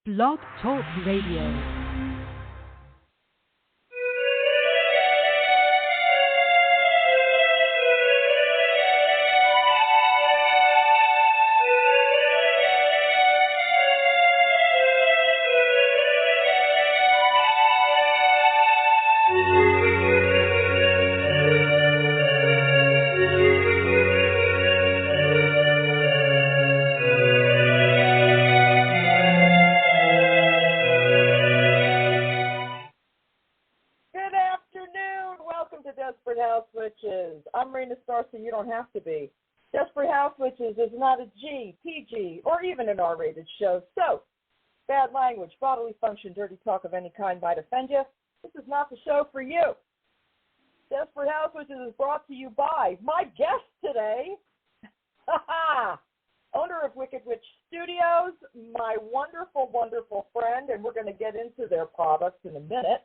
Blog Talk Radio. So you don't have to be. Desperate House Witches is not a G, PG, or even an R-rated show. So, bad language, bodily function, dirty talk of any kind might offend you. This is not the show for you. Desperate House Witches is brought to you by my guest today, owner of Wicked Witch Studios, my wonderful, wonderful friend, and we're going to get into their products in a minute.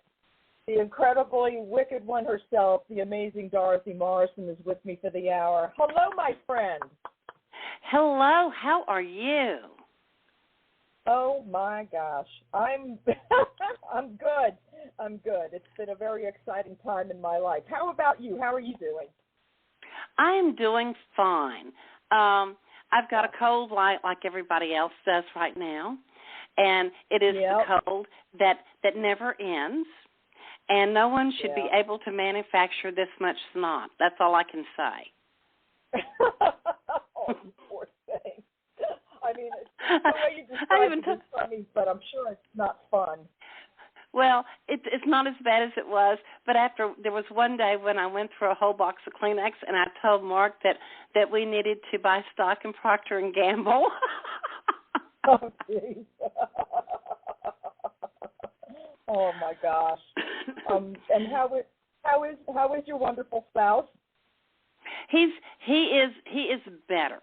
The incredibly wicked one herself, the amazing Dorothy Morrison, is with me for the hour. Hello, my friend. Hello, how are you? Oh, my gosh. I'm good. I'm good. It's been a very exciting time in my life. How about you? How are you doing? I am doing fine. I've got a cold like everybody else does right now, and it is the cold that never ends. And no one should be able to manufacture this much snot. That's all I can say. Oh, poor thing. I mean, the way you describe it is funny, but I'm sure it's not fun. Well, it's not as bad as it was, but there was one day when I went through a whole box of Kleenex, and I told Mark that we needed to buy stock in Procter & Gamble. Oh, geez. Oh my gosh! And how is your wonderful spouse? He is better.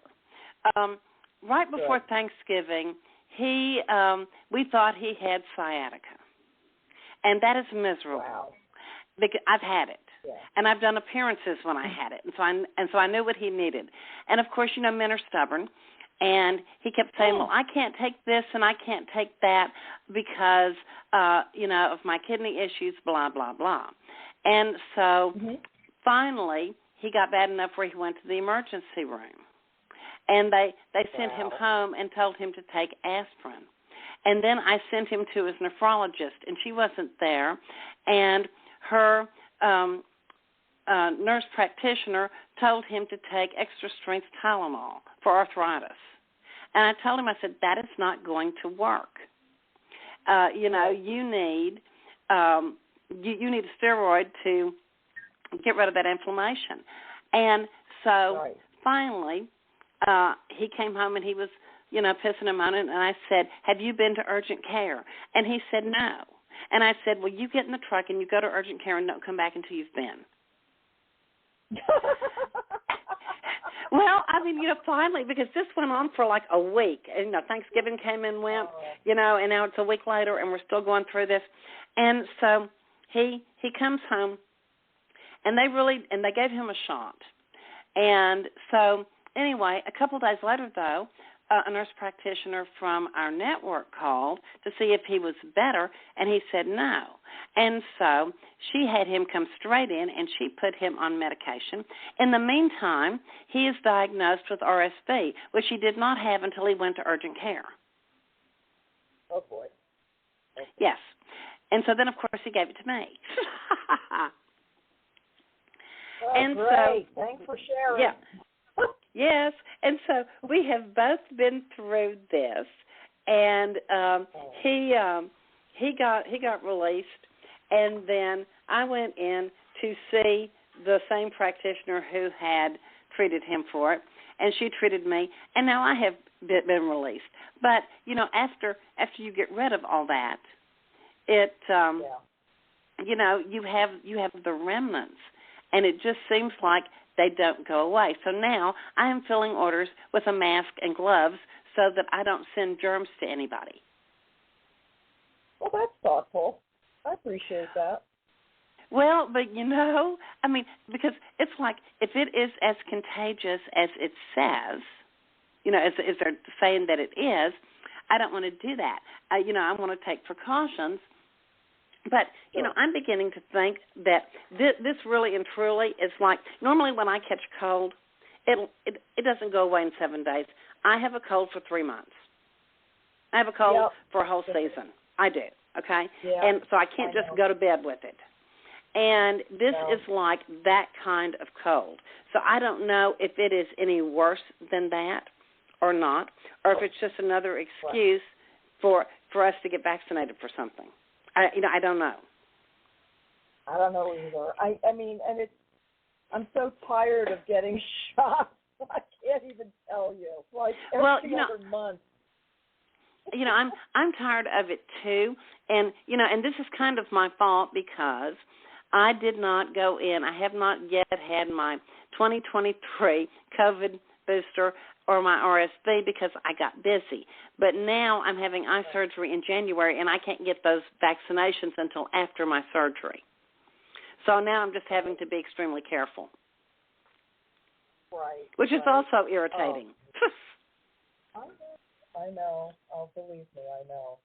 Right before Thanksgiving, we thought he had sciatica, and that is miserable. Wow. Because I've had it, and I've done appearances when I had it, and so I knew what he needed. And of course, men are stubborn. And he kept saying, well, I can't take this and I can't take that because, of my kidney issues, blah, blah, blah. And so finally he got bad enough where he went to the emergency room. And they sent him home and told him to take aspirin. And then I sent him to his nephrologist, and she wasn't there. And her nurse practitioner told him to take extra-strength Tylenol for arthritis. And I told him, I said, that is not going to work. You need you need a steroid to get rid of that inflammation. And so finally he came home and he was, pissing and moaning, and I said, have you been to urgent care? And he said, no. And I said, well, you get in the truck and you go to urgent care and don't come back until you've been. Well, I mean, finally, because this went on for like a week. And, Thanksgiving came and went, and now it's a week later, and we're still going through this. And so he comes home, and they gave him a shot. And so anyway, a couple of days later, though, a nurse practitioner from our network called to see if he was better, and he said no. And so she had him come straight in, and she put him on medication. In the meantime, he is diagnosed with RSV, which he did not have until he went to urgent care. Oh, boy. Okay. Yes. And so then, of course, he gave it to me. Oh, and great. So, thanks for sharing. Yeah. Yes, and so we have both been through this, and he got released, and then I went in to see the same practitioner who had treated him for it, and she treated me, and now I have been released. But after you get rid of all that, it you have the remnants, and it just seems like they don't go away. So now I am filling orders with a mask and gloves so that I don't send germs to anybody. Well, that's thoughtful. I appreciate that. Well, but because it's like if it is as contagious as it says, as they're saying that it is, I don't want to do that. I want to take precautions. But, I'm beginning to think that this really and truly is like, normally when I catch a cold, it doesn't go away in 7 days. I have a cold for 3 months. I have a cold for a whole season. I do, okay? Yeah. And so I can't just go to bed with it. And this is like that kind of cold. So I don't know if it is any worse than that or not, or if it's just another excuse for us to get vaccinated for something. I don't know. I don't know either. I mean, and I'm so tired of getting shots. I can't even tell you. Like every other month. I'm tired of it too, and and this is kind of my fault because I did not go in. I have not yet had my 2023 COVID booster or my RSV because I got busy. But now I'm having eye surgery in January, and I can't get those vaccinations until after my surgery. So now I'm just having to be extremely careful. Right. Which is also irritating. I know. Oh, believe me, I know.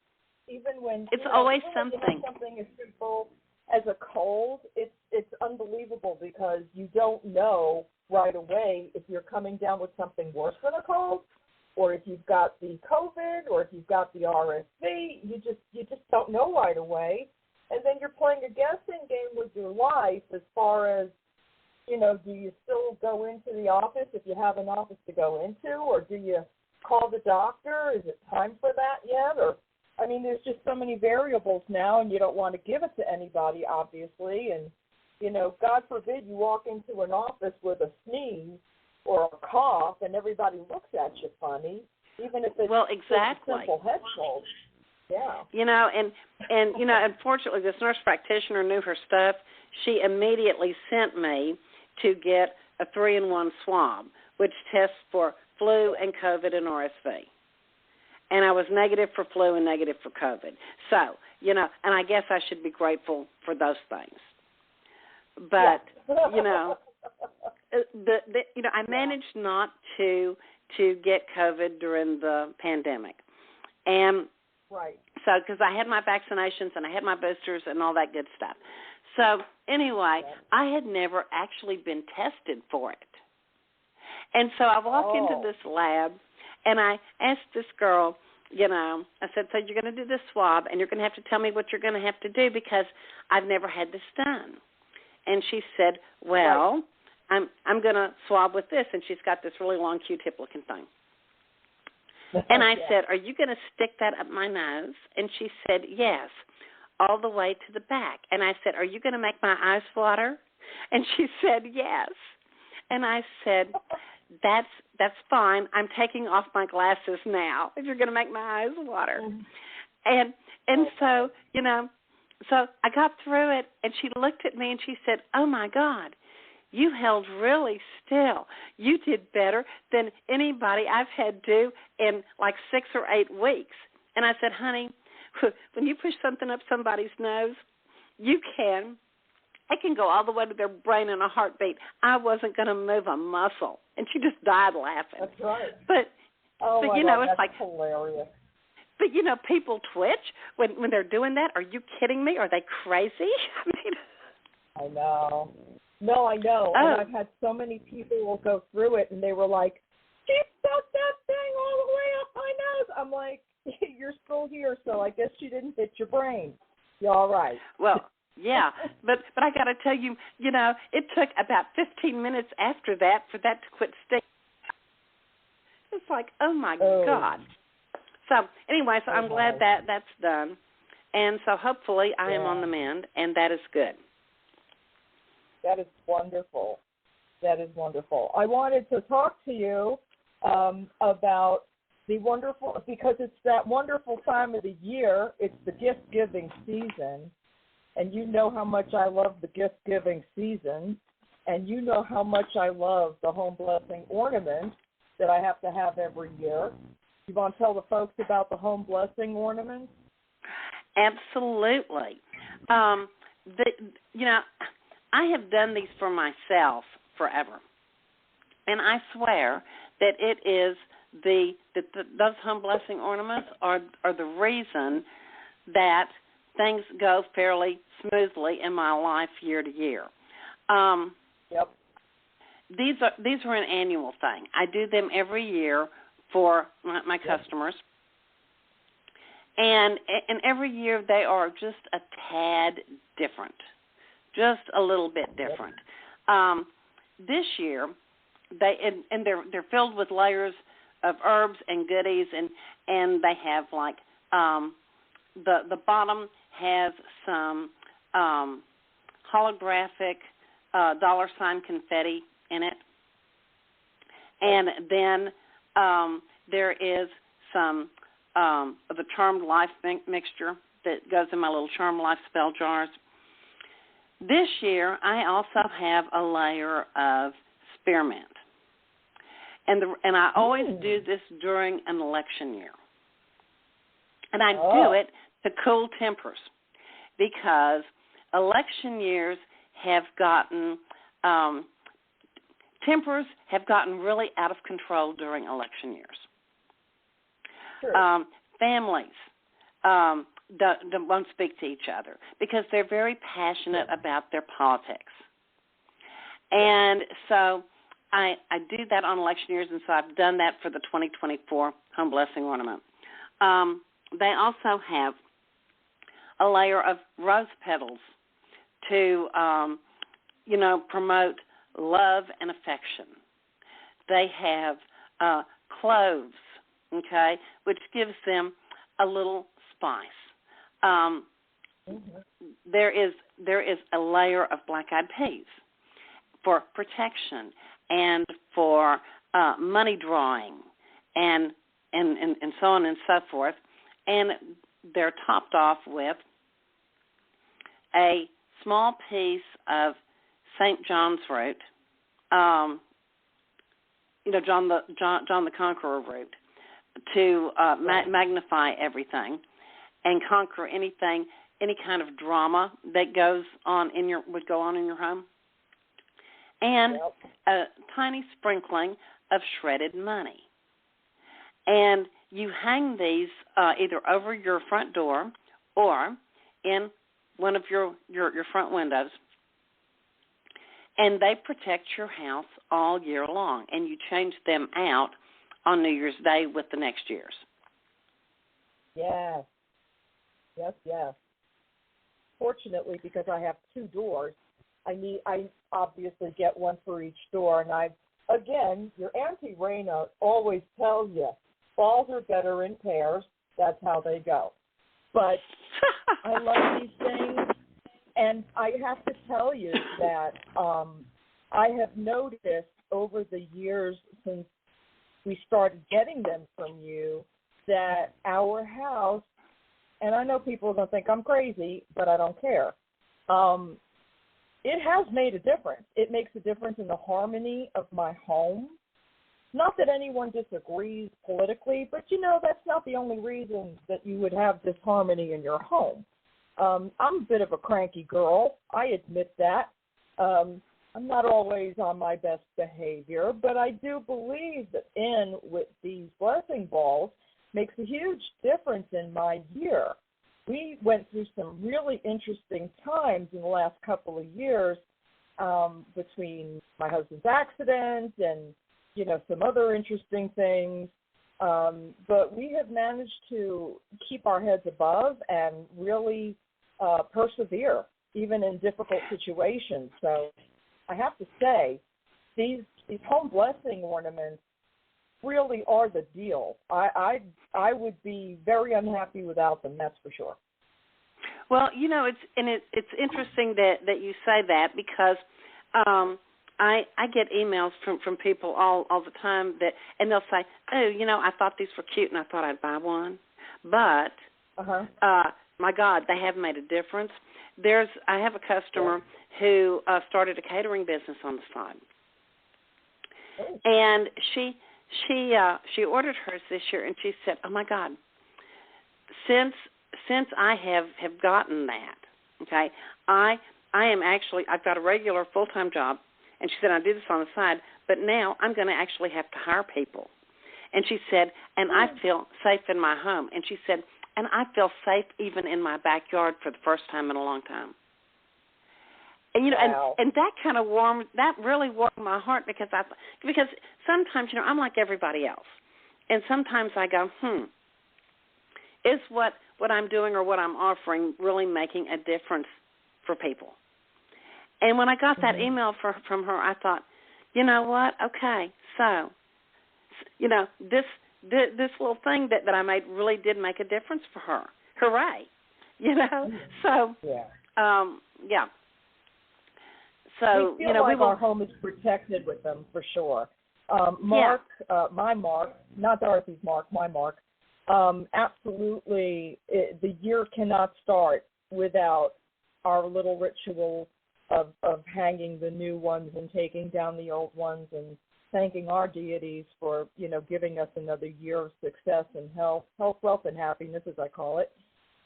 Even when it's always something as simple as a cold, it's unbelievable because you don't know right away if you're coming down with something worse than a cold, or if you've got the COVID, or if you've got the RSV. You just don't know right away, and then you're playing a guessing game with your life as far as, do you still go into the office if you have an office to go into, or do you call the doctor? Is it time for that yet? Or, I mean, there's just so many variables now, and you don't want to give it to anybody, obviously. And, God forbid you walk into an office with a sneeze or a cough, and everybody looks at you funny, even if it's just a simple head cold. Yeah. And unfortunately, this nurse practitioner knew her stuff. She immediately sent me to get a 3-in-1 swab, which tests for flu and COVID and RSV. And I was negative for flu and negative for COVID. So, and I guess I should be grateful for those things. But, I managed not to get COVID during the pandemic. And so, because I had my vaccinations and I had my boosters and all that good stuff. So, anyway, I had never actually been tested for it. And so I walked into this lab, and I asked this girl, I said, so you're going to do this swab, and you're going to have to tell me what you're going to have to do because I've never had this done. And she said, well, I'm going to swab with this, and she's got this really long Q-tip-looking thing. And I said, are you going to stick that up my nose? And she said, yes, all the way to the back. And I said, are you going to make my eyes water? And she said, yes. And I said, that's fine. I'm taking off my glasses now if you're going to make my eyes water. Mm-hmm. And so, so I got through it, and she looked at me, and she said, oh, my God, you held really still. You did better than anybody I've had do in like 6 or 8 weeks. And I said, honey, when you push something up somebody's nose, it can go all the way to their brain in a heartbeat. I wasn't going to move a muscle. And she just died laughing. That's right. But God, it's that's like hilarious. But, people twitch when they're doing that. Are you kidding me? Are they crazy? I know. No, I know. And I've had so many people will go through it, and they were like, she stuck that thing all the way up my nose. I'm like, you're still here, so I guess she didn't hit your brain. You're all right. Well, yeah, but I got to tell you, it took about 15 minutes after that for that to quit stinging. It's like, oh, my God. So, anyway, I'm glad that's done. And so hopefully I am on the mend, and that is good. That is wonderful. That is wonderful. I wanted to talk to you about the wonderful, because it's that wonderful time of the year. It's the gift-giving season, and you know how much I love the gift-giving season, and you know how much I love the home blessing ornament that I have to have every year. You want to tell the folks about the home blessing ornaments? Absolutely. I have done these for myself forever, and I swear that it is those home blessing ornaments are the reason that things go fairly smoothly in my life year to year. Yep. These are an annual thing. I do them every year for my customers, and every year they are just a tad different, just a little bit different. This year, they're filled with layers of herbs and goodies, and they have like the bottom has some holographic dollar sign confetti in it, and then there is some of the Charmed Life mixture that goes in my little Charmed Life spell jars. This year, I also have a layer of spearmint, and I always do this during an election year, and I do it to cool tempers, because election years have gotten tempers have gotten really out of control during election years. Sure. Families won't speak to each other because they're very passionate about their politics. And so I do that on election years, and so I've done that for the 2024 Home Blessing Ornament. They also have a layer of rose petals to, promote love and affection. They have cloves, okay, which gives them a little spice. There is a layer of black-eyed peas for protection and for money drawing and so on and so forth. And they're topped off with a small piece of St. John's root, John the Conqueror root, to magnify everything and conquer any kind of drama that would go on in your home, and a tiny sprinkling of shredded money. And you hang these either over your front door or in one of your front windows, and they protect your house all year long, and you change them out on New Year's Day with the next year's. Yes. Fortunately, because I have two doors, I obviously get one for each door, and your Auntie Raina always tells you, balls are better in pairs. That's how they go. But I love these things, and I have to tell you that I have noticed over the years since we started getting them from you that our house, and I know people are going to think I'm crazy, but I don't care. It has made a difference. It makes a difference in the harmony of my home. Not that anyone disagrees politically, but, that's not the only reason that you would have disharmony in your home. I'm a bit of a cranky girl. I admit that. I'm not always on my best behavior, but I do believe that with these blessing balls makes a huge difference in my year. We went through some really interesting times in the last couple of years between my husband's accident and, some other interesting things. But we have managed to keep our heads above and really persevere, even in difficult situations. So I have to say, these home blessing ornaments really are the deal. I would be very unhappy without them, that's for sure. Well, it's interesting that you say that, because I get emails from people all the time and they'll say, I thought these were cute and I thought I'd buy one, but my God, they have made a difference. I have a customer who started a catering business on the side, and she ordered hers this year, and she said, "Oh my God, since I have gotten that, okay, I've got a regular full-time job," and she said, "I do this on the side, but now I'm going to actually have to hire people." And she said, and I feel safe in my home. And she said, and I feel safe even in my backyard for the first time in a long time. And, you know, wow. and that kind of really warmed my heart because sometimes, you know, I'm like everybody else. And sometimes I go, is what I'm doing or what I'm offering really making a difference for people? And when I got that email from her, I thought, you know what? Okay, so, you know, this little thing that I made really did make a difference for her. Hooray! You know? So, yeah. So, we feel you know, like our home is protected with them for sure. Mark, my Mark, not Dorothy's Mark, my Mark, absolutely, the year cannot start without our little ritual of hanging the new ones and taking down the old ones and thanking our deities for, you know, giving us another year of success and health, wealth, and happiness, as I call it.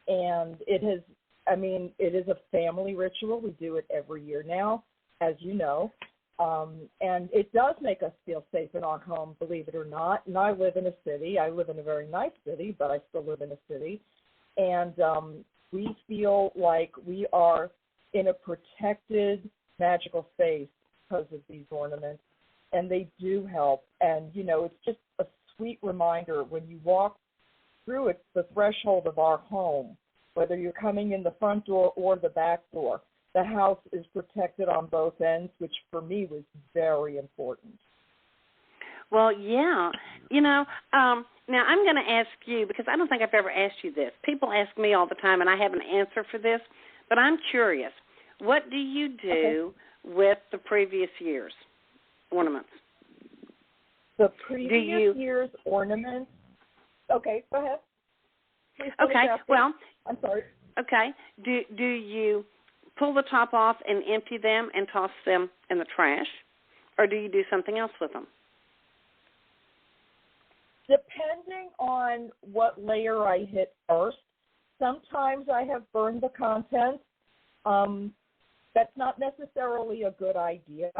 And it is a family ritual. We do it every year now, as you know. And it does make us feel safe in our home, believe it or not. And I live in a city. I live in a very nice city, but I still live in a city. And we feel like we are in a protected magical space because of these ornaments. And they do help. And, you know, it's just a sweet reminder when you walk through it, the threshold of our home, whether you're coming in the front door or the back door, the house is protected on both ends, which for me was very important. Well, yeah. You know, now I'm going to ask you, because I don't think I've ever asked you this. People ask me all the time, and I have an answer for this, but I'm curious. What do you do with the previous year's ornaments? The previous year's ornaments? Okay, go ahead. Okay, well, I'm sorry. Okay, do you pull the top off and empty them and toss them in the trash, or do you do something else with them? Depending on what layer I hit first, sometimes I have burned the contents. That's not necessarily a good idea.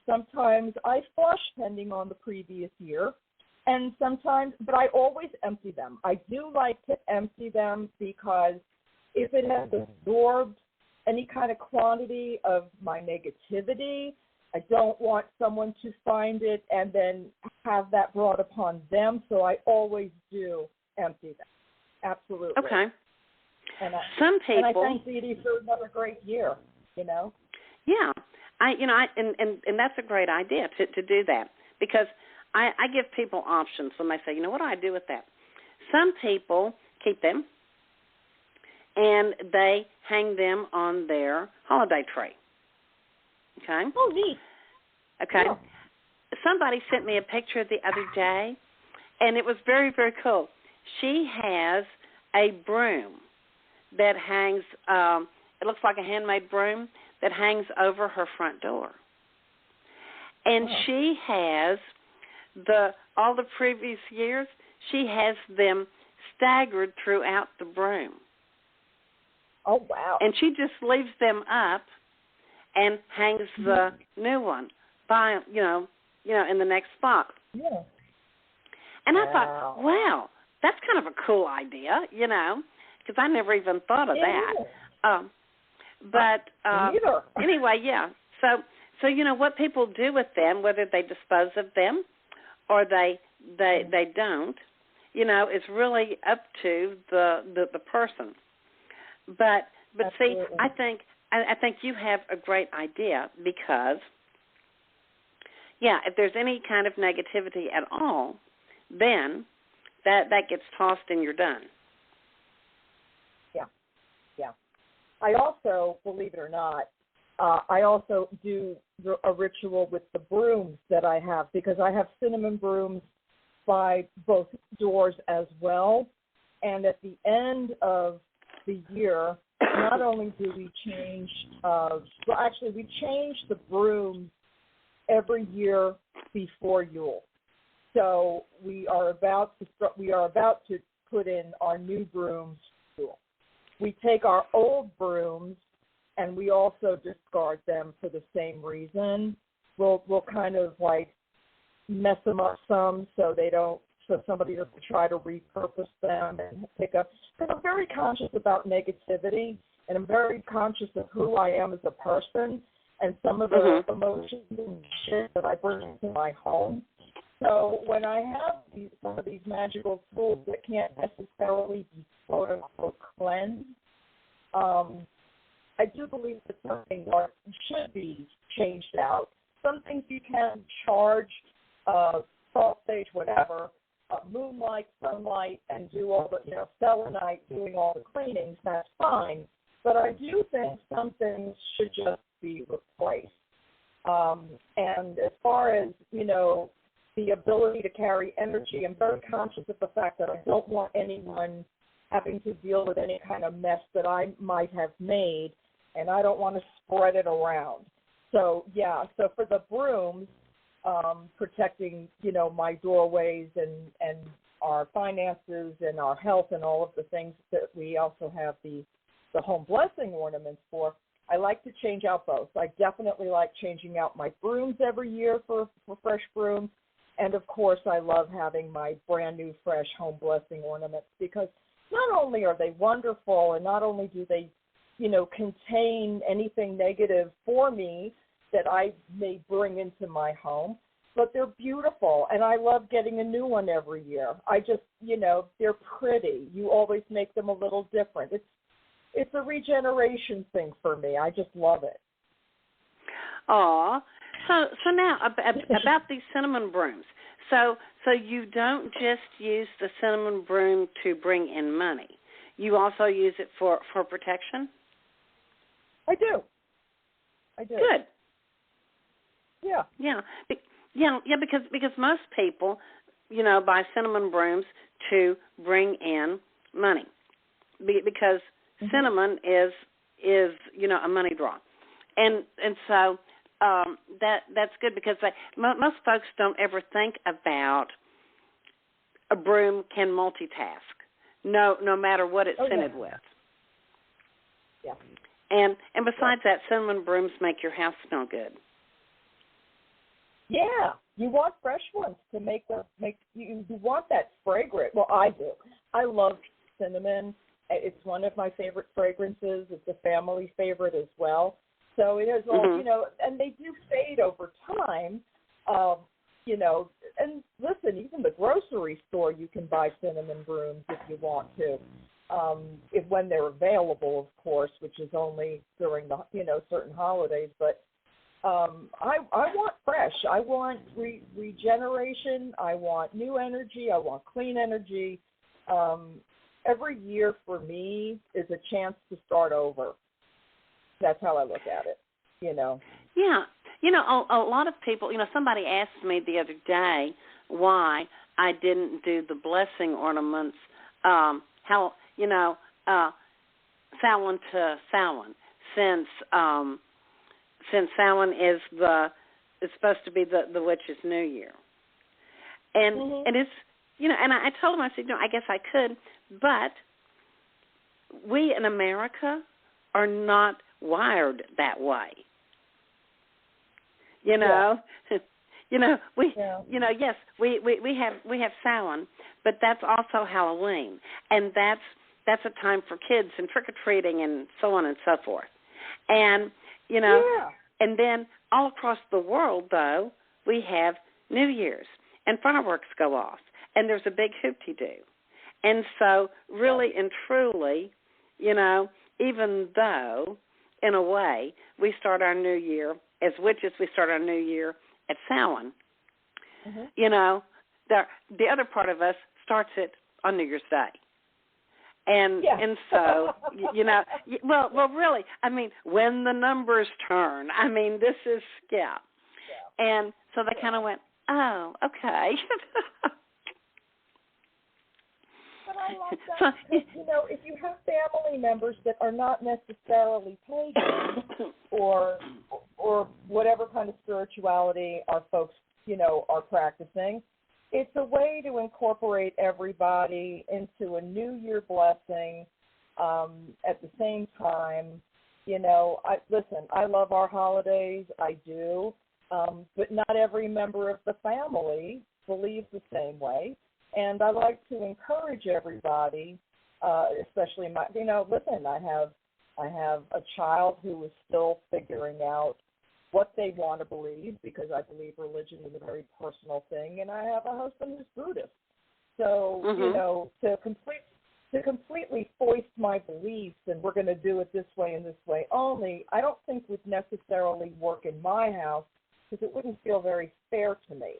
Sometimes I flush, depending on the previous year, and sometimes, but I always empty them. I do like to empty them because if it has absorbed any kind of quantity of my negativity, I don't want someone to find it and then have that brought upon them, so I always do empty them. Absolutely. Okay. And some people. And I thank Dee for another great year. You know. Yeah, and that's a great idea to do that, because I give people options when they say, you know, what do I do with that? Some people keep them and they hang them on their holiday tree. Okay. Oh, neat. Okay. Yeah. Somebody sent me a picture the other day, and it was very, very cool. She has a broom that hangs, it looks like a handmade broom that hangs over her front door. And she has all the previous years, she has them staggered throughout the broom. Oh, wow. And she just leaves them up and hangs the new one by, you know, in the next spot. Yeah. And I thought, wow, that's kind of a cool idea, you know, because I never even thought of that. Anyway, yeah. So you know what people do with them, whether they dispose of them or they don't, you know, is really up to the person. But see, I think you have a great idea, because if there's any kind of negativity at all, then that gets tossed and you're done. Yeah. I also, believe it or not, I also do a ritual with the brooms that I have, because I have cinnamon brooms by both doors as well. And at the end of the year, not only do we change, we change the brooms every year before Yule. So we are about to put in our new brooms for Yule. We take our old brooms and we also discard them for the same reason. We'll kind of mess them up some so somebody doesn't try to repurpose them and pick up. Because I'm very conscious about negativity, and I'm very conscious of who I am as a person and some of the emotions and shit that I bring into my home. So when I have some of these magical tools that can't necessarily be quote-unquote cleansed, I do believe that some things should be changed out. Some things you can charge, salt stage, whatever, moonlight, sunlight, and do all the, selenite, doing all the cleanings, that's fine. But I do think some things should just be replaced. And as far as, the ability to carry energy, I'm very conscious of the fact that I don't want anyone having to deal with any kind of mess that I might have made, and I don't want to spread it around. So, so for the brooms, protecting, my doorways and our finances and our health and all of the things that we also have the home blessing ornaments for, I like to change out both. I definitely like changing out my brooms every year for fresh brooms. And, of course, I love having my brand new, fresh home blessing ornaments because not only are they wonderful and not only do they, contain anything negative for me that I may bring into my home, but they're beautiful. And I love getting a new one every year. I just, they're pretty. You always make them a little different. It's a regeneration thing for me. I just love it. Aw. So now about these cinnamon brooms. So you don't just use the cinnamon broom to bring in money. You also use it for protection? I do. Good. Yeah. Yeah, because most people, buy cinnamon brooms to bring in money. Because cinnamon is a money draw. And so that's good because most folks don't ever think about a broom can multitask, no matter what it's scented with. Yeah. And besides that, cinnamon brooms make your house smell good. Yeah, you want fresh ones to you want that fragrant. Well, I do. I love cinnamon. It's one of my favorite fragrances. It's a family favorite as well. So it is all, and they do fade over time, and listen, even the grocery store, you can buy cinnamon brooms if you want to, when they're available, of course, which is only during the, certain holidays. But I want fresh. I want regeneration. I want new energy. I want clean energy. Every year for me is a chance to start over. That's how I look at it, Yeah. A lot of people, somebody asked me the other day why I didn't do the blessing ornaments, Samhain to Samhain, since Samhain is supposed to be the witch's New Year. And and it's, and I told him, I said, I guess I could, but we in America are not wired that way. Yes, we have Samhain, but that's also Halloween, and that's a time for kids and trick or treating and so on and so forth. And and then all across the world, though, we have New Year's and fireworks go off, and there's a big hoop-de-doo. And so, really and truly, even though, in a way, we start our new year, as witches, we start our new year at Samhain, the other part of us starts it on New Year's Day. And so, well, really, I mean, when the numbers turn, I mean, this is, And so they kind of went, oh, okay. But I like that because, if you have family members that are not necessarily pagan or whatever kind of spirituality our folks, are practicing, it's a way to incorporate everybody into a New Year blessing at the same time. I love our holidays. I do. but not every member of the family believes the same way. And I like to encourage everybody, especially listen, I have a child who is still figuring out what they want to believe, because I believe religion is a very personal thing, and I have a husband who's Buddhist. So, to completely foist my beliefs and we're going to do it this way and this way only, I don't think would necessarily work in my house, because it wouldn't feel very fair to me.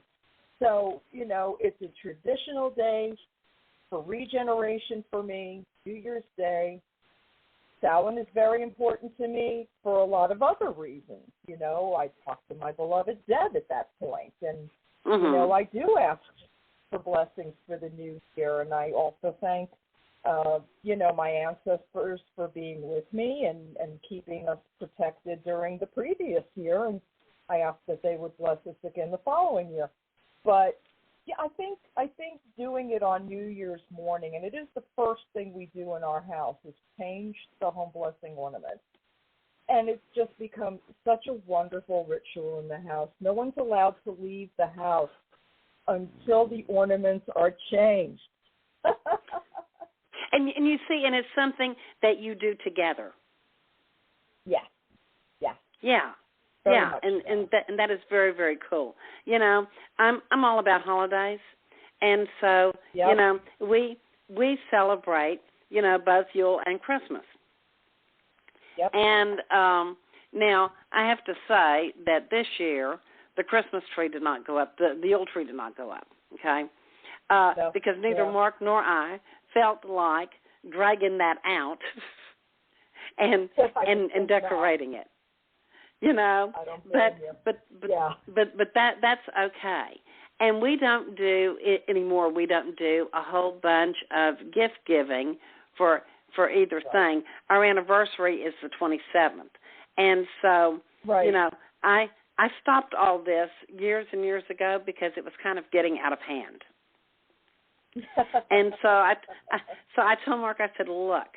So, it's a traditional day for regeneration for me, New Year's Day. Samhain is very important to me for a lot of other reasons. I talk to my beloved dead at that point, and, I do ask for blessings for the new year, and I also thank, my ancestors for being with me and keeping us protected during the previous year, and I ask that they would bless us again the following year. But yeah, I think doing it on New Year's morning, and it is the first thing we do in our house, is change the home blessing ornament. And it's just become such a wonderful ritual in the house. No one's allowed to leave the house until the ornaments are changed. And you see, and it's something that you do together. Yes. Yeah. Very yeah, and that is very, very cool. I'm all about holidays, and so we celebrate both Yule and Christmas. Yep. And now I have to say that this year the Christmas tree did not go up, the Yule tree did not go up. Okay, No. because neither Mark nor I felt like dragging that out and decorating it. But that's okay. And we don't do it anymore. We don't do a whole bunch of gift giving for either thing. Our anniversary is the 27th, and so I stopped all this years and years ago because it was kind of getting out of hand. And so I told Mark, I said, look,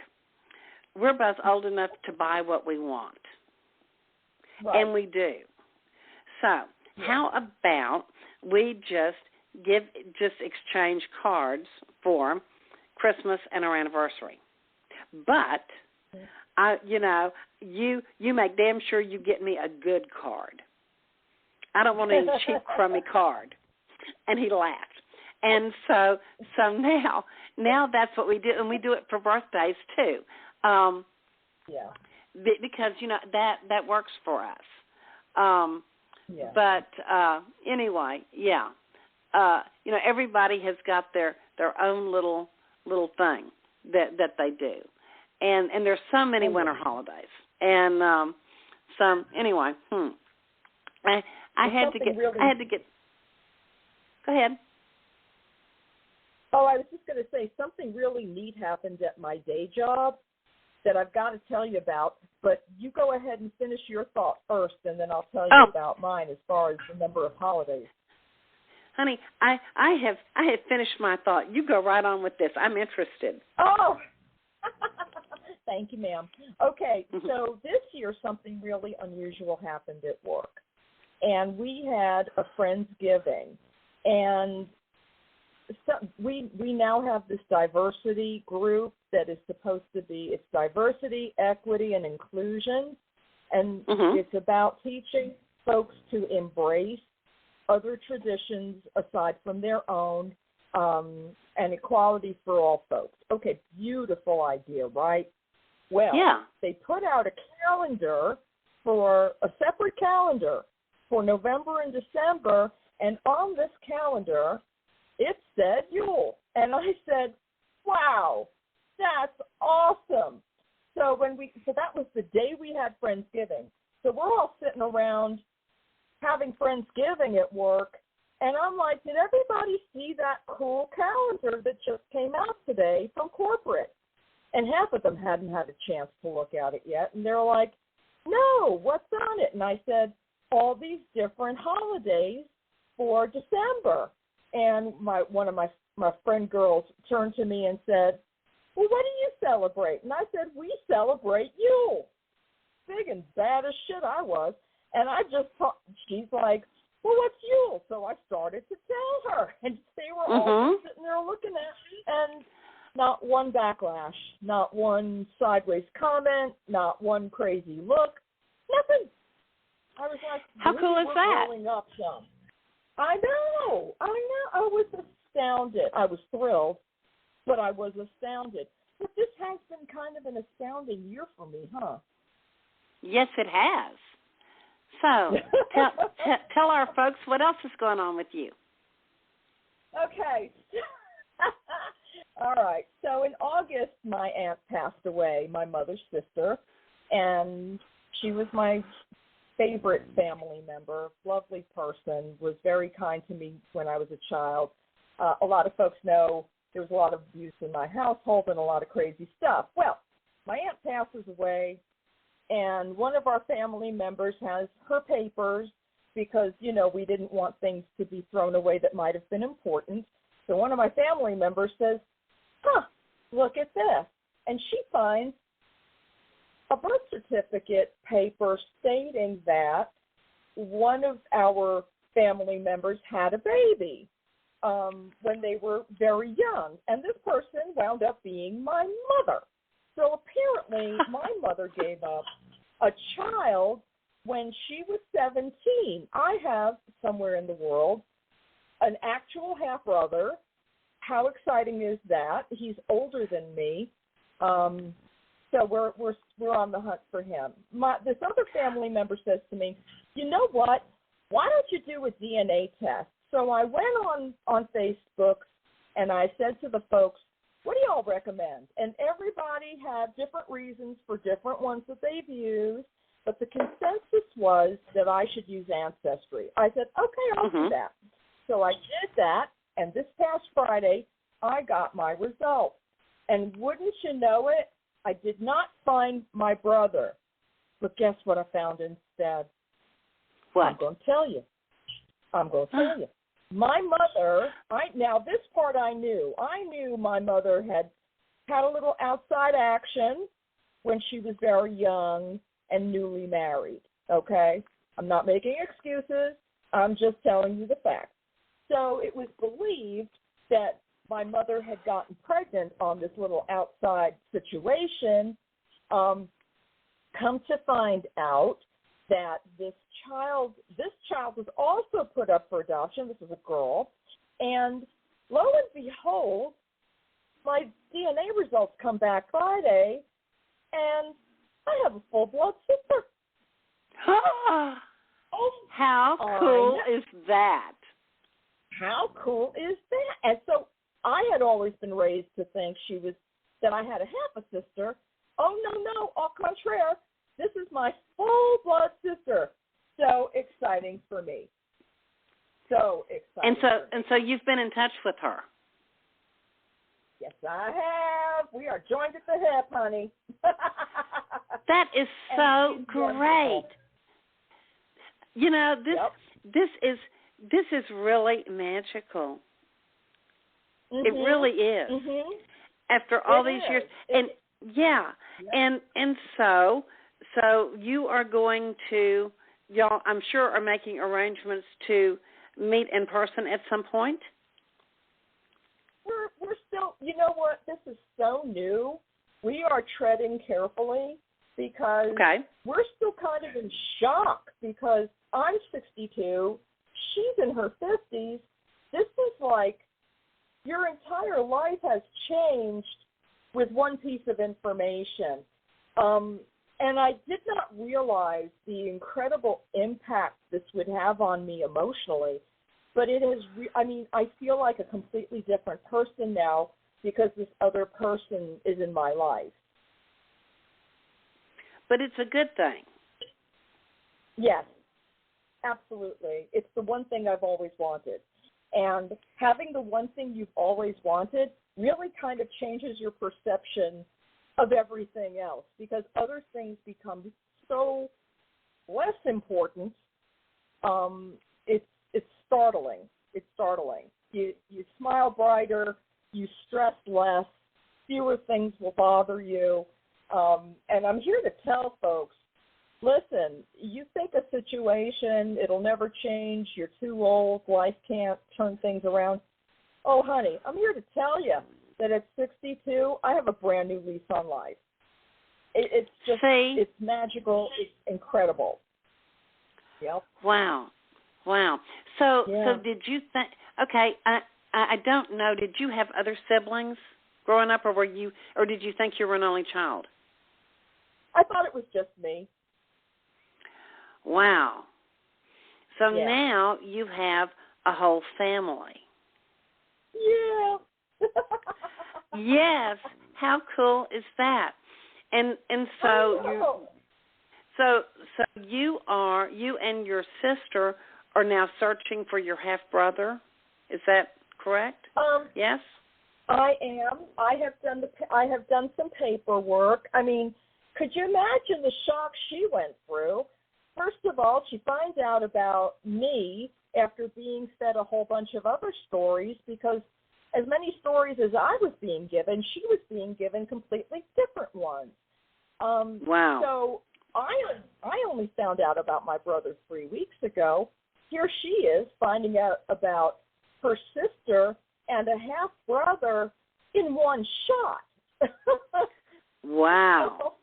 we're both old enough to buy what we want. Right. And we do. So how about we just exchange cards for Christmas and our anniversary? But you make damn sure you get me a good card. I don't want any cheap, crummy card. And he laughed. And so now that's what we do, and we do it for birthdays too. Because that works for us. But anyway, everybody has got their own little thing that they do, and there's so many winter holidays, and anyway. I had to get. Go ahead. Oh, I was just going to say something really neat happened at my day job that I've got to tell you about, but you go ahead and finish your thought first, and then I'll tell you about mine as far as the number of holidays. Honey, I have finished my thought. You go right on with this. I'm interested. Oh, thank you, ma'am. Okay, so this year something really unusual happened at work, and we had a Friendsgiving, and so we now have this diversity group that is supposed to be, it's diversity, equity, and inclusion, and it's about teaching folks to embrace other traditions aside from their own, and equality for all folks. Okay, beautiful idea, right? Well, they put out a calendar, a separate calendar for November and December, and on this calendar, it said Yule. And I said, wow, that's awesome. So that was the day we had Friendsgiving. So we're all sitting around having Friendsgiving at work, and I'm like, did everybody see that cool calendar that just came out today from corporate? And half of them hadn't had a chance to look at it yet, and they're like, no, what's on it? And I said, all these different holidays for December. And one of my friend girls turned to me and said, well, what do you celebrate? And I said, we celebrate Yule. Big and bad as shit I was. And I just thought, she's like, well, what's Yule? So I started to tell her, and they were all sitting there looking at me, and not one backlash, not one sideways comment, not one crazy look, nothing. I was like, how cool is that? Growing up some. I know. I was astounded. I was thrilled, but I was astounded. But this has been kind of an astounding year for me, huh? Yes, it has. So tell our folks what else is going on with you. Okay. All right. So in August, my aunt passed away, my mother's sister, and she was my favorite family member, lovely person, was very kind to me when I was a child. A lot of folks know there was a lot of abuse in my household and a lot of crazy stuff. Well, my aunt passes away, and one of our family members has her papers because, we didn't want things to be thrown away that might have been important. So one of my family members says, look at this. And she finds a birth certificate paper stating that one of our family members had a baby when they were very young. And this person wound up being my mother. So apparently my mother gave up a child when she was 17. I have, somewhere in the world, an actual half-brother. How exciting is that? He's older than me. So we're on the hunt for him. This other family member says to me, you know what? Why don't you do a DNA test? So I went on Facebook, and I said to the folks, what do y'all recommend? And everybody had different reasons for different ones that they've used, but the consensus was that I should use Ancestry. I said, okay, I'll do that. So I did that, and this past Friday, I got my results. And wouldn't you know it, I did not find my brother. But guess what I found instead? What? I'm going to tell you. My mother, now this part I knew. I knew my mother had a little outside action when she was very young and newly married, okay? I'm not making excuses. I'm just telling you the facts. So it was believed that my mother had gotten pregnant on this little outside situation. Come to find out that this child was also put up for adoption. This is a girl. And lo and behold, my DNA results come back Friday, and I have a full-blood sister. How cool is that? How cool is that? And so I had always been raised to think that I had a half a sister. Oh, no, au contraire. This is my full-blood sister. So exciting for me. So exciting. And so you've been in touch with her. Yes, I have. We are joined at the hip, honey. That is so great. This is really magical. It really is. After all these years, and and so you are going to, y'all, I'm sure, are making arrangements to meet in person at some point. We're still, you know what? This is so new. We are treading carefully because we're still kind of in shock because I'm 62, she's in her 50s. This is like your entire life has changed with one piece of information. And I did not realize the incredible impact this would have on me emotionally. But it has, I feel like a completely different person now because this other person is in my life. But it's a good thing. Yes, absolutely. It's the one thing I've always wanted. And having the one thing you've always wanted really kind of changes your perception of everything else because other things become so less important. It's startling. It's startling. You smile brighter, you stress less, fewer things will bother you. And I'm here to tell folks, listen, you think a situation, it'll never change, you're too old, life can't turn things around. Oh, honey, I'm here to tell you that at 62, I have a brand new lease on life. It's just, it's magical, it's incredible. Yep. Wow. So did you think, okay, I don't know, did you have other siblings growing up, or did you think you were an only child? I thought it was just me. Wow. So now you have a whole family. Yeah. Yes. How cool is that? And so you and your sister are now searching for your half brother. Is that correct? Yes. I am. I have done some paperwork. I mean, could you imagine the shock she went through? First of all, she finds out about me after being fed a whole bunch of other stories, because as many stories as I was being given, she was being given completely different ones. Wow. So I only found out about my brother 3 weeks ago. Here she is finding out about her sister and a half-brother in one shot. Wow.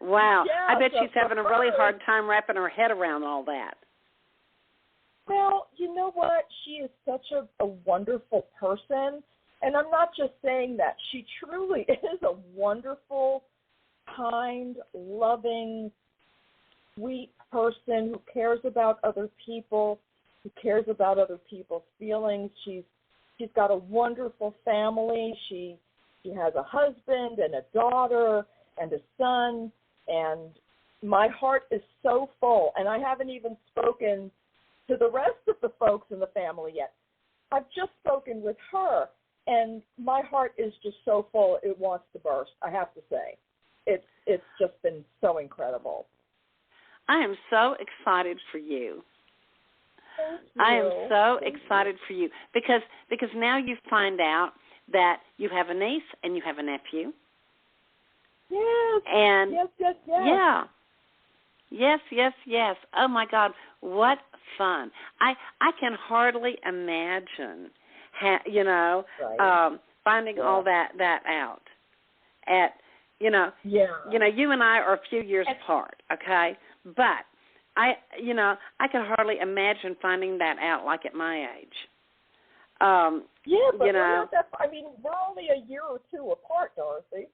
Wow. Yeah, I bet she's having a really hard time wrapping her head around all that. Well, you know what? She is such a wonderful person. And I'm not just saying that. She truly is a wonderful, kind, loving, sweet person who cares about other people, who cares about other people's feelings. She's got a wonderful family. She has a husband and a daughter and a son, and my heart is so full. And I haven't even spoken to the rest of the folks in the family yet. I've just spoken with her, and my heart is just so full it wants to burst, I have to say. It's just been so incredible. I am so excited for you. Thank you. I am so excited for you because now you find out that you have a niece and you have a nephew. Yes. And yes. Yeah. Yes. Oh my God, what fun! I can hardly imagine, finding all that out. You and I are a few years apart, okay? But I can hardly imagine finding that out like at my age. But we're not that. I mean, we're only a year or two apart, Dorothy.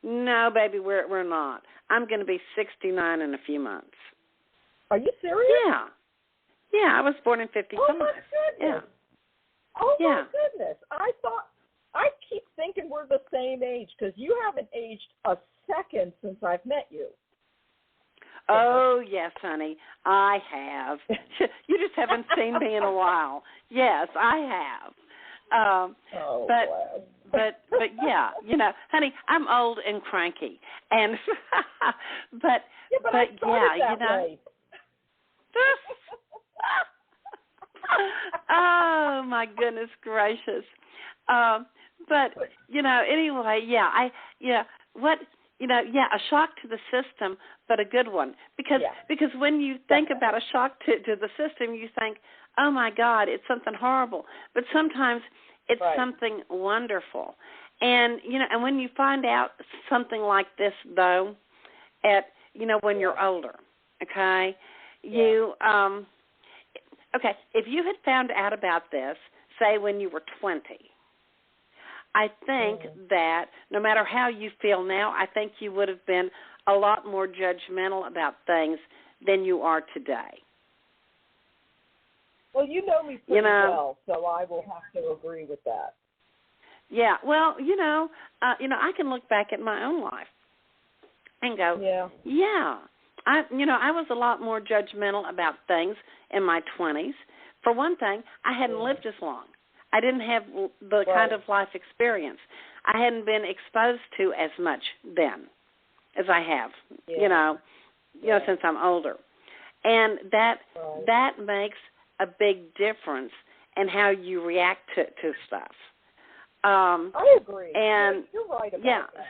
No, baby, we're not. I'm going to be 69 in a few months. Are you serious? Yeah, I was born in 55. Oh my goodness. My goodness. I keep thinking we're the same age because you haven't aged a second since I've met you. Oh, yes, honey, I have. You just haven't seen me in a while. Yes, I have. But yeah, honey, I'm old and cranky, and but I started that way. Oh my goodness gracious. But anyway, a shock to the system, but a good one because when you think about a shock to the system, you think, oh my God, it's something horrible. But sometimes it's something wonderful. And and when you find out something like this though, when you're older, okay, if you had found out about this, say when you were 20, I think that no matter how you feel now, I think you would have been a lot more judgmental about things than you are today. Well, you know me pretty well, so I will have to agree with that. Yeah, well, I can look back at my own life and go, I was a lot more judgmental about things in my 20s. For one thing, I hadn't lived as long. I didn't have the kind of life experience. I hadn't been exposed to as much then as I have, since I'm older. And that makes a big difference in how you react to stuff. I agree. And you're right about that.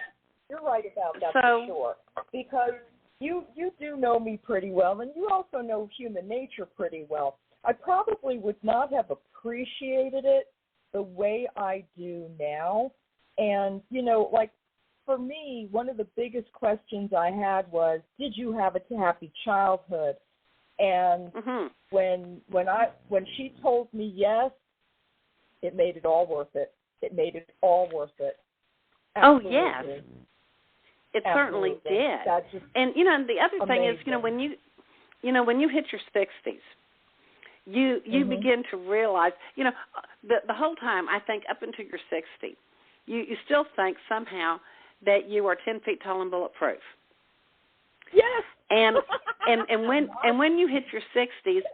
You're right about that for sure. Because you do know me pretty well, and you also know human nature pretty well. I probably would not have appreciated it the way I do now. And, you know, like, for me, one of the biggest questions I had was, did you have a happy childhood? And when she told me yes, it made it all worth it. It made it all worth it. Absolutely. Oh, yes. It certainly did. And, you know, the other thing is, when you hit your 60s, you begin to realize, you know, the whole time, I think, up until you're 60, you still think somehow that you are 10 feet tall and bulletproof. Yes. And when you hit your 60s,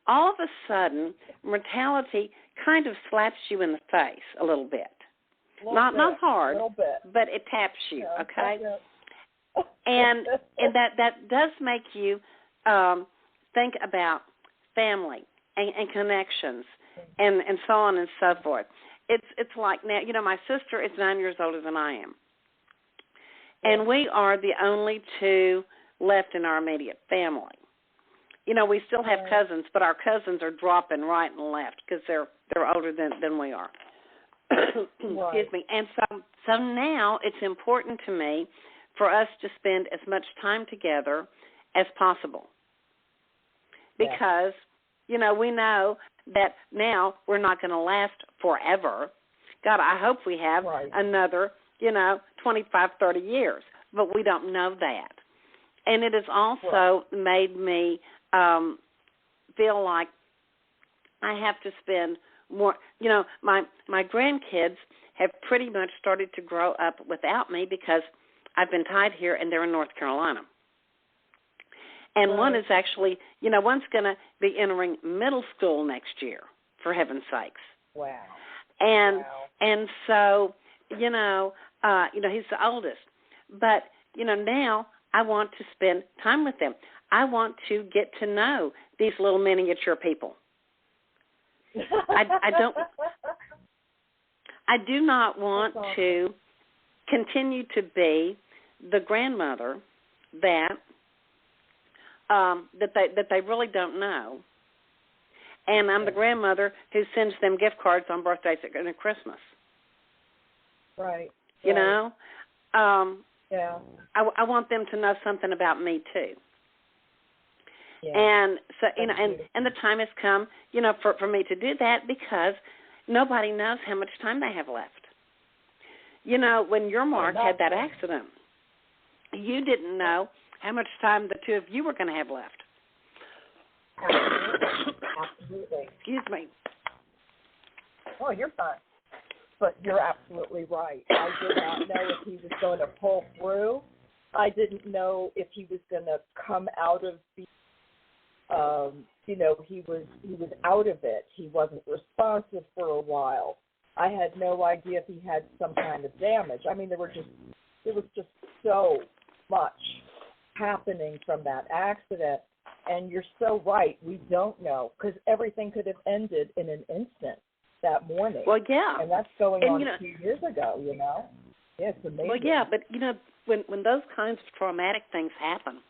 all of a sudden, mortality kind of slaps you in the face a little bit. Not hard, but it taps you, okay? And that does make you think about family and connections and so on and so forth. It's like now, you know, my sister is 9 years older than I am. And we are the only two left in our immediate family. You know, we still have cousins, but our cousins are dropping right and left because they're older than we are. Excuse me. And so now it's important to me for us to spend as much time together as possible. Because, you know, we know that now we're not going to last forever. God, I hope we have another, 25, 30 years. But we don't know that. And it has also made me feel like I have to spend more. You know, my grandkids have pretty much started to grow up without me because I've been tied here and they're in North Carolina. And one is actually, one's going to be entering middle school next year, for heaven's sakes. Wow. And so, he's the oldest. But, now I want to spend time with them. I want to get to know these little miniature people. I do not want to continue to be the grandmother that they really don't know, and I'm the grandmother who sends them gift cards on birthdays and at Christmas. Right. You know. Yeah. I want them to know something about me too. Yeah. And so and the time has come, for me to do that because nobody knows how much time they have left. When your Mark had that accident, you didn't know how much time the two of you were going to have left. Absolutely. Excuse me. Oh, you're fine. But you're absolutely right. I did not know if he was going to pull through. I didn't know if he was going to come out of the, he was out of it. He wasn't responsive for a while. I had no idea if he had some kind of damage. I mean, there was just so much happening from that accident. And you're so right. We don't know because everything could have ended in an instant that morning. Well, yeah. And that's going on 2 years ago, Yeah, it's amazing. Well, yeah, but, when those kinds of traumatic things happen,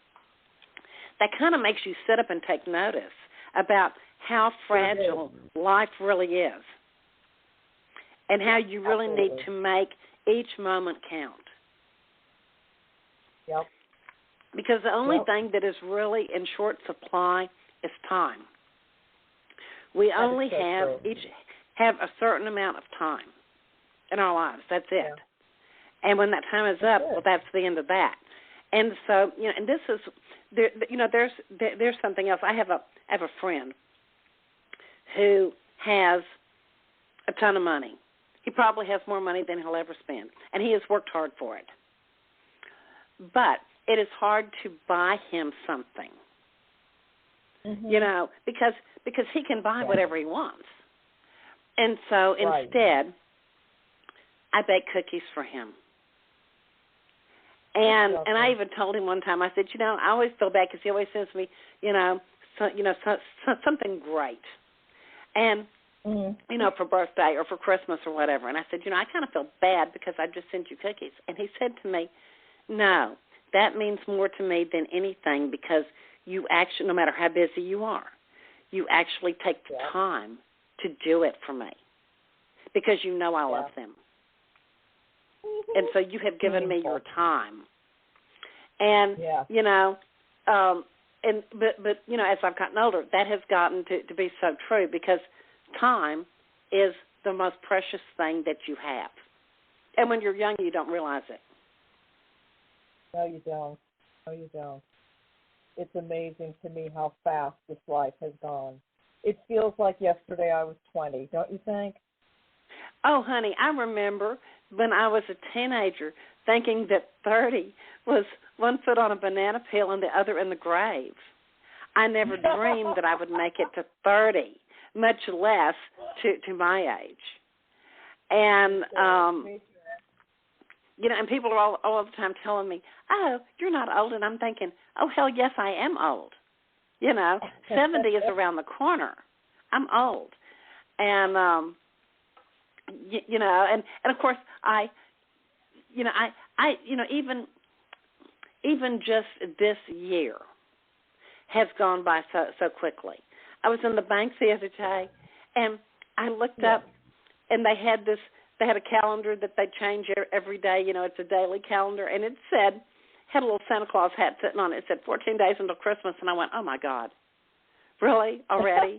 that kind of makes you sit up and take notice about how fragile life really is and how you really need to make each moment count. Yep. Because the only thing that is really in short supply is time. We only have a certain amount of time in our lives. That's it. Yeah. And when that time is up, well, that's the end of that. And so, and this is, there's something else. I have a friend who has a ton of money. He probably has more money than he'll ever spend, and he has worked hard for it. But it is hard to buy him something, because he can buy whatever he wants. And so instead, I bake cookies for him. And I even told him one time, I said, I always feel bad because he always sends me, something great. And, for birthday or for Christmas or whatever. And I said, I kind of feel bad because I just sent you cookies. And he said to me, no, that means more to me than anything, because you actually, no matter how busy you are, you actually take the time to do it for me, because you know I love them. And so you have given me your time. And, you know, but you know, as I've gotten older, that has gotten to be so true, because time is the most precious thing that you have. And when you're young, you don't realize it. No, you don't. No, you don't. It's amazing to me how fast this life has gone. It feels like yesterday I was 20, don't you think? Oh, honey, I remember when I was a teenager thinking that 30 was one foot on a banana peel and the other in the grave. I never dreamed that I would make it to 30, much less to my age. And, you know, and people are all the time telling me, oh, you're not old. And I'm thinking, oh, hell yes, I am old. You know, 70 is around the corner. I'm old. And, you know, and of course, even just this year has gone by so quickly. I was in the bank the other day, and I looked up, and they had a calendar that they change every day. You know, it's a daily calendar, and it had a little Santa Claus hat sitting on it. It said 14 days until Christmas, and I went, oh my God, really already?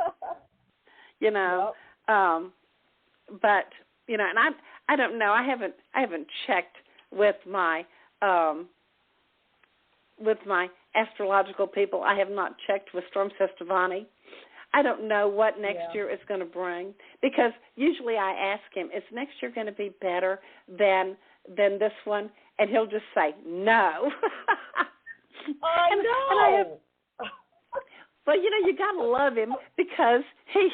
You know, but you know, and I don't know. I haven't checked with my astrological people. I have not checked with Storm Sestavani. I don't know what next year is going to bring, because usually I ask him, is next year going to be better than this one? And he'll just say, no. I know. Well, you know, you got to love him, because he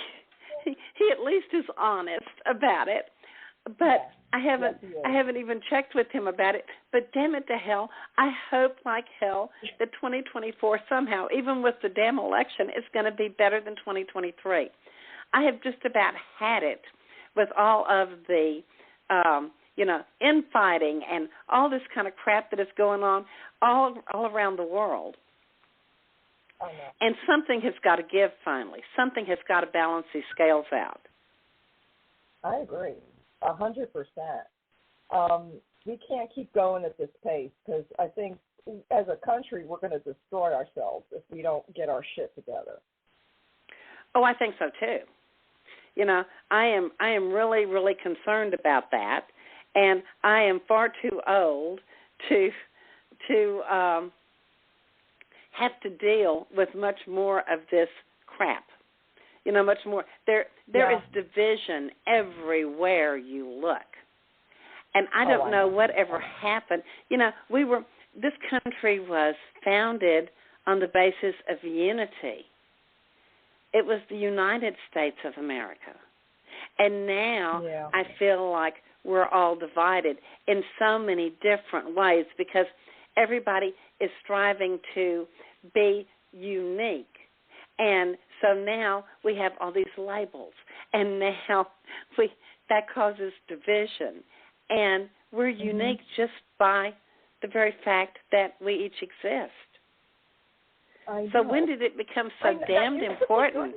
at least is honest about it. But I haven't even checked with him about it. But damn it to hell, I hope like hell that 2024 somehow, even with the damn election, is going to be better than 2023. I have just about had it with all of the, you know, infighting and all this kind of crap that is going on all around the world. And something has got to give finally. Something has got to balance these scales out. I agree. 100%. We can't keep going at this pace, because I think as a country we're going to destroy ourselves if we don't get our shit together. Oh, I think so too. You know, I am really, really concerned about that, and I am far too old to have to deal with much more of this crap. You know, much more. There is division everywhere you look. And I don't know whatever happened. You know, this country was founded on the basis of unity. It was the United States of America. And now I feel like we're all divided in so many different ways, because everybody is striving to be unique. And so now we have all these labels, and now that causes division. And we're unique just by the very fact that we each exist. So when did it become so damned important?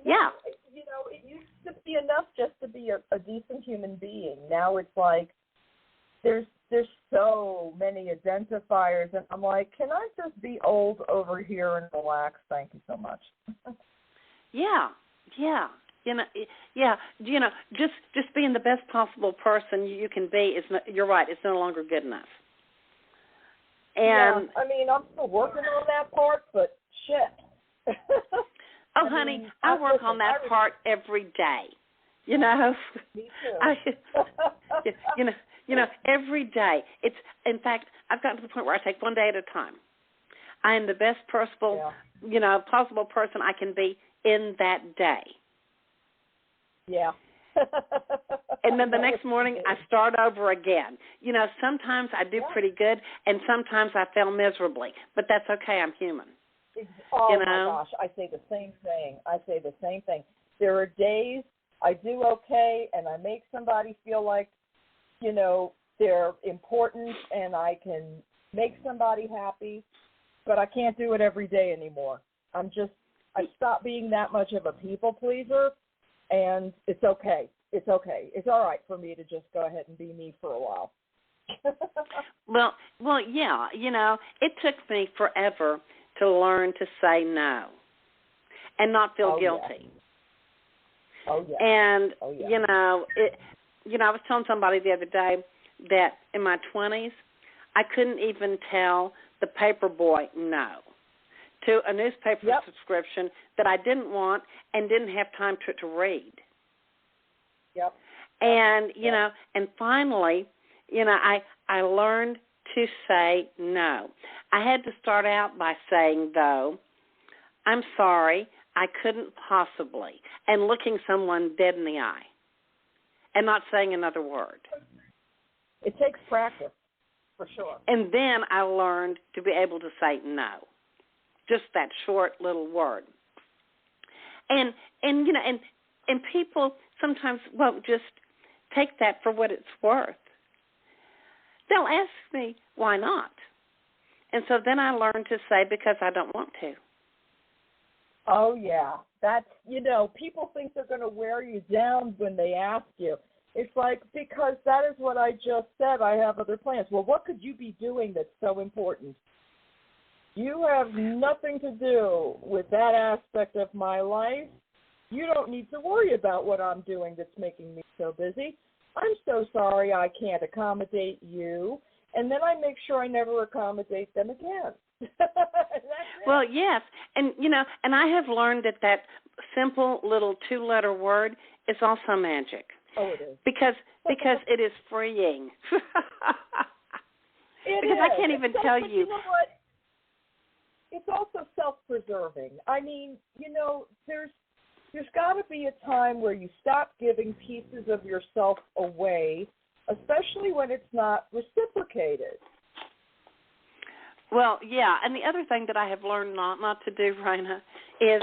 Yeah. You know, it used to be enough just to be a decent human being. Now it's like there's so many identifiers, and I'm like, can I just be old over here and relax? Thank you so much. Yeah. You know, just being the best possible person you can be is not, you're right, it's no longer good enough. And I mean, I'm still working on that part, but shit. Oh, honey, I work on that part every day. You know. Me too. You know, every day. In fact, I've gotten to the point where I take one day at a time. I am the best possible person I can be in that day. Yeah. And then the next morning I start over again. You know, sometimes I do pretty good, and sometimes I fail miserably. But that's okay. I'm human. Oh, you know? My gosh. I say the same thing. There are days I do okay, and I make somebody feel like, you know, they're important, and I can make somebody happy, but I can't do it every day anymore. I stopped being that much of a people pleaser, and it's okay. It's okay. It's all right for me to just go ahead and be me for a while. Well, yeah, it took me forever to learn to say no and not feel guilty. Yeah. Oh, yeah. And, oh, yeah. I was telling somebody the other day that in my 20s, I couldn't even tell the paper boy no to a newspaper subscription that I didn't want and didn't have time to read. Yep. And, and finally, I learned to say no. I had to start out by saying, though, I'm sorry, I couldn't possibly, and looking someone dead in the eye and not saying another word. It takes practice, for sure. And then I learned to be able to say no, just that short little word. And people sometimes won't just take that for what it's worth. They'll ask me, why not? And so then I learned to say, because I don't want to. Oh, yeah. That's, people think they're going to wear you down when they ask you. It's like, because that is what I just said. I have other plans. Well, what could you be doing that's so important? You have nothing to do with that aspect of my life. You don't need to worry about what I'm doing that's making me so busy. I'm so sorry I can't accommodate you. And then I make sure I never accommodate them again. Well, yes. And, and I have learned that simple little 2-letter word is also magic. Oh, it is. Because it is freeing. Because I can't even tell you. You know what? It's also self-preserving. I mean, there's got to be a time where you stop giving pieces of yourself away, especially when it's not reciprocated. Well, yeah, and the other thing that I have learned not to do, Raina, is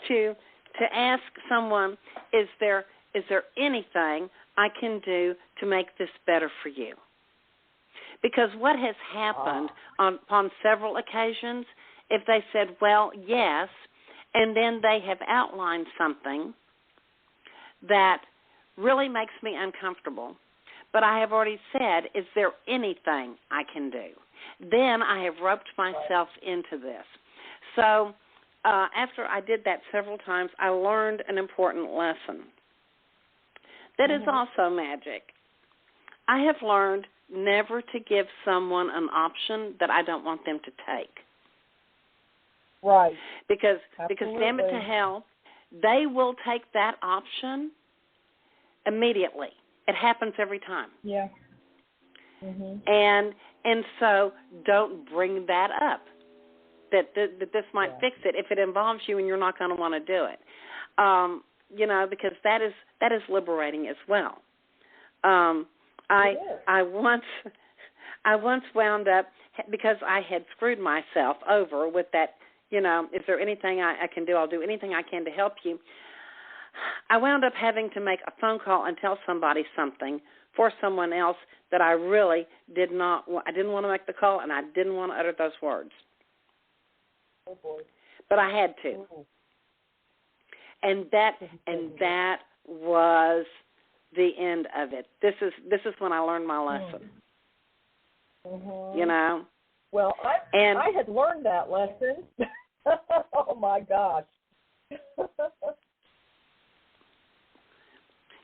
to ask someone, is there anything I can do to make this better for you? Because what has happened upon several occasions, if they said, well, yes, and then they have outlined something that really makes me uncomfortable, but I have already said, is there anything I can do? Then I have roped myself into this. So after I did that several times, I learned an important lesson that is also magic. I have learned never to give someone an option that I don't want them to take. Right. Because damn it to hell, they will take that option immediately. It happens every time. Yeah. Mm-hmm. And so don't bring that up, that this might fix it if it involves you and you're not going to want to do it. Because that is liberating as well. I once wound up, because I had screwed myself over with that, is there anything I can do? I'll do anything I can to help you. I wound up having to make a phone call and tell somebody something for someone else that I really didn't want to make the call, and I didn't want to utter those words. Oh, boy. But I had to. Oh. And that was the end of it. This is when I learned my lesson. Mm-hmm. Well, I had learned that lesson. Oh my gosh.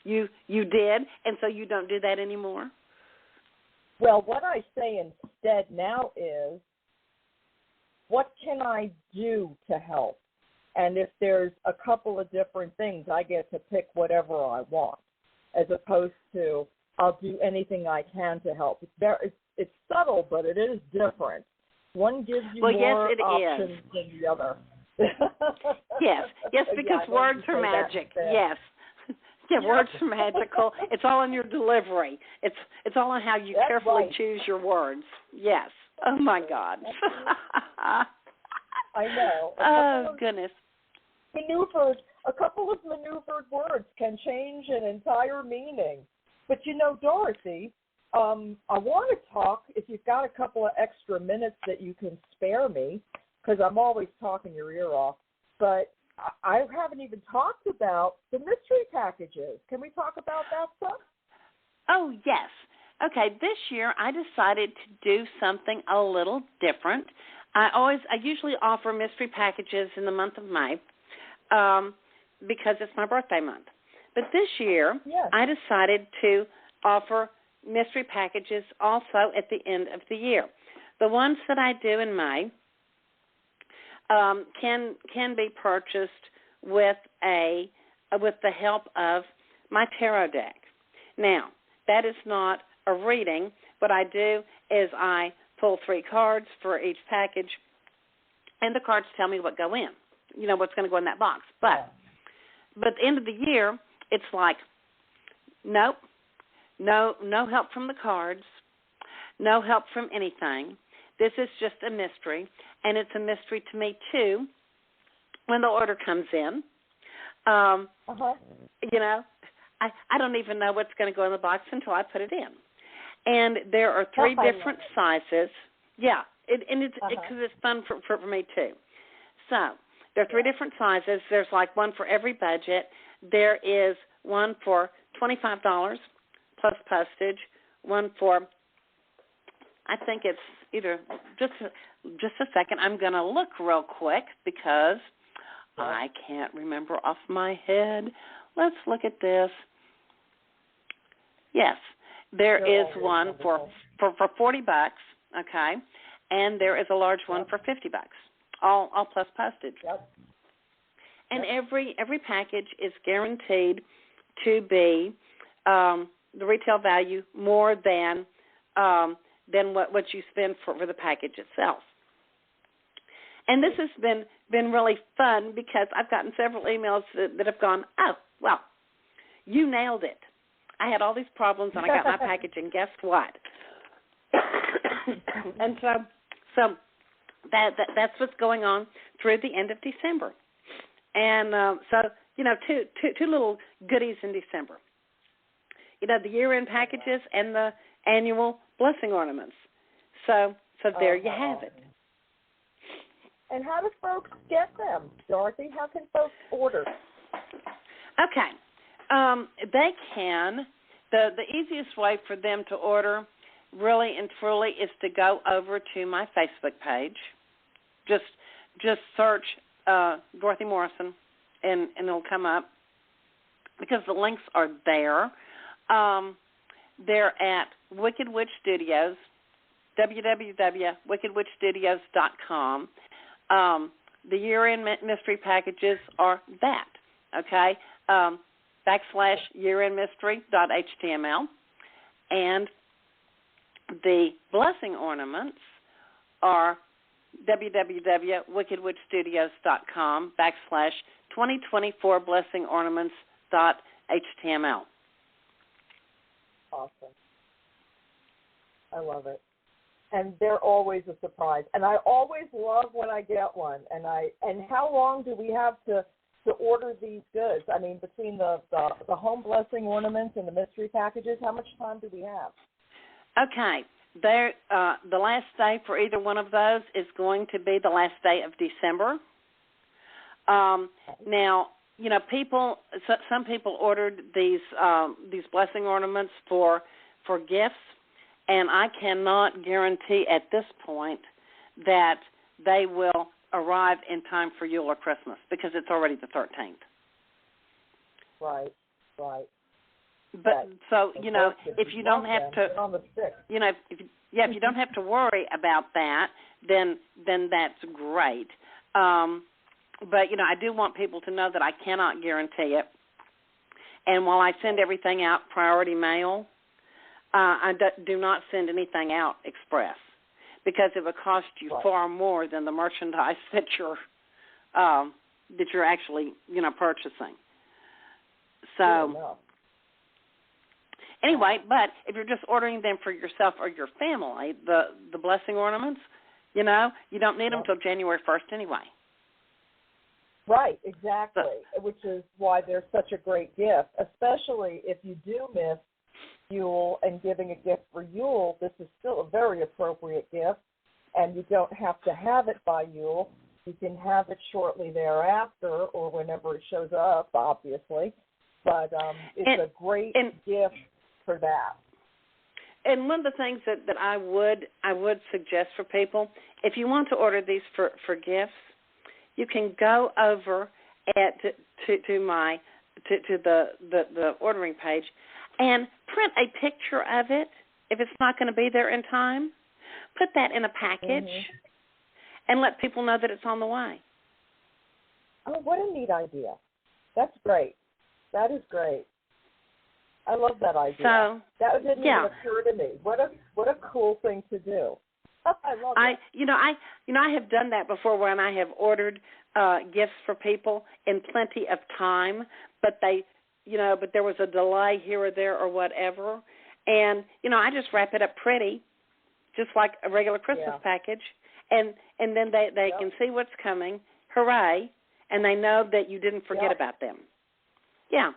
You did, and so you don't do that anymore? Well, what I say instead now is, what can I do to help? And if there's a couple of different things, I get to pick whatever I want, as opposed to I'll do anything I can to help. It's subtle, but it is different. One gives you more options than the other. Yes, because words are magic. Yes. Yeah, words are magical. It's all in your delivery. It's all on how you carefully choose your words. Yes. Oh, my God. I know. Oh, goodness. A couple of maneuvered words can change an entire meaning. But, Dorothy, I want to talk, if you've got a couple of extra minutes that you can spare me, because I'm always talking your ear off, but I haven't even talked about the mystery packages. Can we talk about that stuff? Oh, yes. Okay, this year I decided to do something a little different. I usually offer mystery packages in the month of May because it's my birthday month. But this year I decided to offer mystery packages also at the end of the year. The ones that I do in May can be purchased with the help of my tarot deck. Now, that is not a reading. What I do is I pull 3 cards for each package, and the cards tell me what go in, what's going to go in that box. But at the end of the year, it's like, nope, no help from the cards, no help from anything. This is just a mystery, and it's a mystery to me, too, when the order comes in. I don't even know what's going to go in the box until I put it in. And there are 3 different sizes. Yeah, it's because it's fun for me, too. So there are 3 different sizes. There's like one for every budget. There is one for $25 plus postage, one for, I think it's either, just a second, I'm going to look real quick because I can't remember off my head. Let's look at this. Yes, there is one for $40, okay, and there is a large one for $50, all plus postage. Yep. And every package is guaranteed to be the retail value more than what you spend for the package itself. And this has been really fun because I've gotten several emails that have gone, oh, well, you nailed it. I had all these problems and I got my package, and guess what? And so that's what's going on through the end of December. And two little goodies in December. The year-end packages and the annual blessing ornaments. So there you have it. And how do folks get them, Dorothy? How can folks order? Okay. They can. The easiest way for them to order, really and truly, is to go over to my Facebook page. Just search Dorothy Morrison, and it'll come up because the links are there. They're at Wicked Witch Studios, www.wickedwitchstudios.com. The year-end mystery packages are that, okay? /yearendmystery.html. And the blessing ornaments are www.wickedwitchstudios.com /2024blessingornaments.html. Awesome. I love it. And they're always a surprise. And I always love when I get one. And how long do we have to order these goods? I mean, between the home blessing ornaments and the mystery packages, how much time do we have? Okay. The last day for either one of those is going to be the last day of December. Now, some people ordered these blessing ornaments for gifts, and I cannot guarantee at this point that they will arrive in time for Yule or Christmas because it's already the 13th. Right. But so if you don't have to, if you don't have to worry about that, then that's great. But I do want people to know that I cannot guarantee it. And while I send everything out priority mail, I do not send anything out express because it would cost you far more than the merchandise that you're actually purchasing. So. Anyway, but if you're just ordering them for yourself or your family, the blessing ornaments, you don't need them until January 1st anyway. Right, exactly, which is why they're such a great gift, especially if you do miss Yule and giving a gift for Yule, this is still a very appropriate gift, and you don't have to have it by Yule. You can have it shortly thereafter or whenever it shows up, obviously. But it's a great gift for that. And one of the things that I would suggest for people, if you want to order these for gifts, you can go over to the ordering page and print a picture of it if it's not going to be there in time. Put that in a package and let people know that it's on the way. Oh, what a neat idea. That's great. That is great. I love that idea. So, that didn't even occur to me. What a cool thing to do. I love it. I have done that before when I have ordered gifts for people in plenty of time, but there was a delay here or there or whatever, and I just wrap it up pretty, just like a regular Christmas package, and then they can see what's coming. Hooray! And they know that you didn't forget about them. Yeah.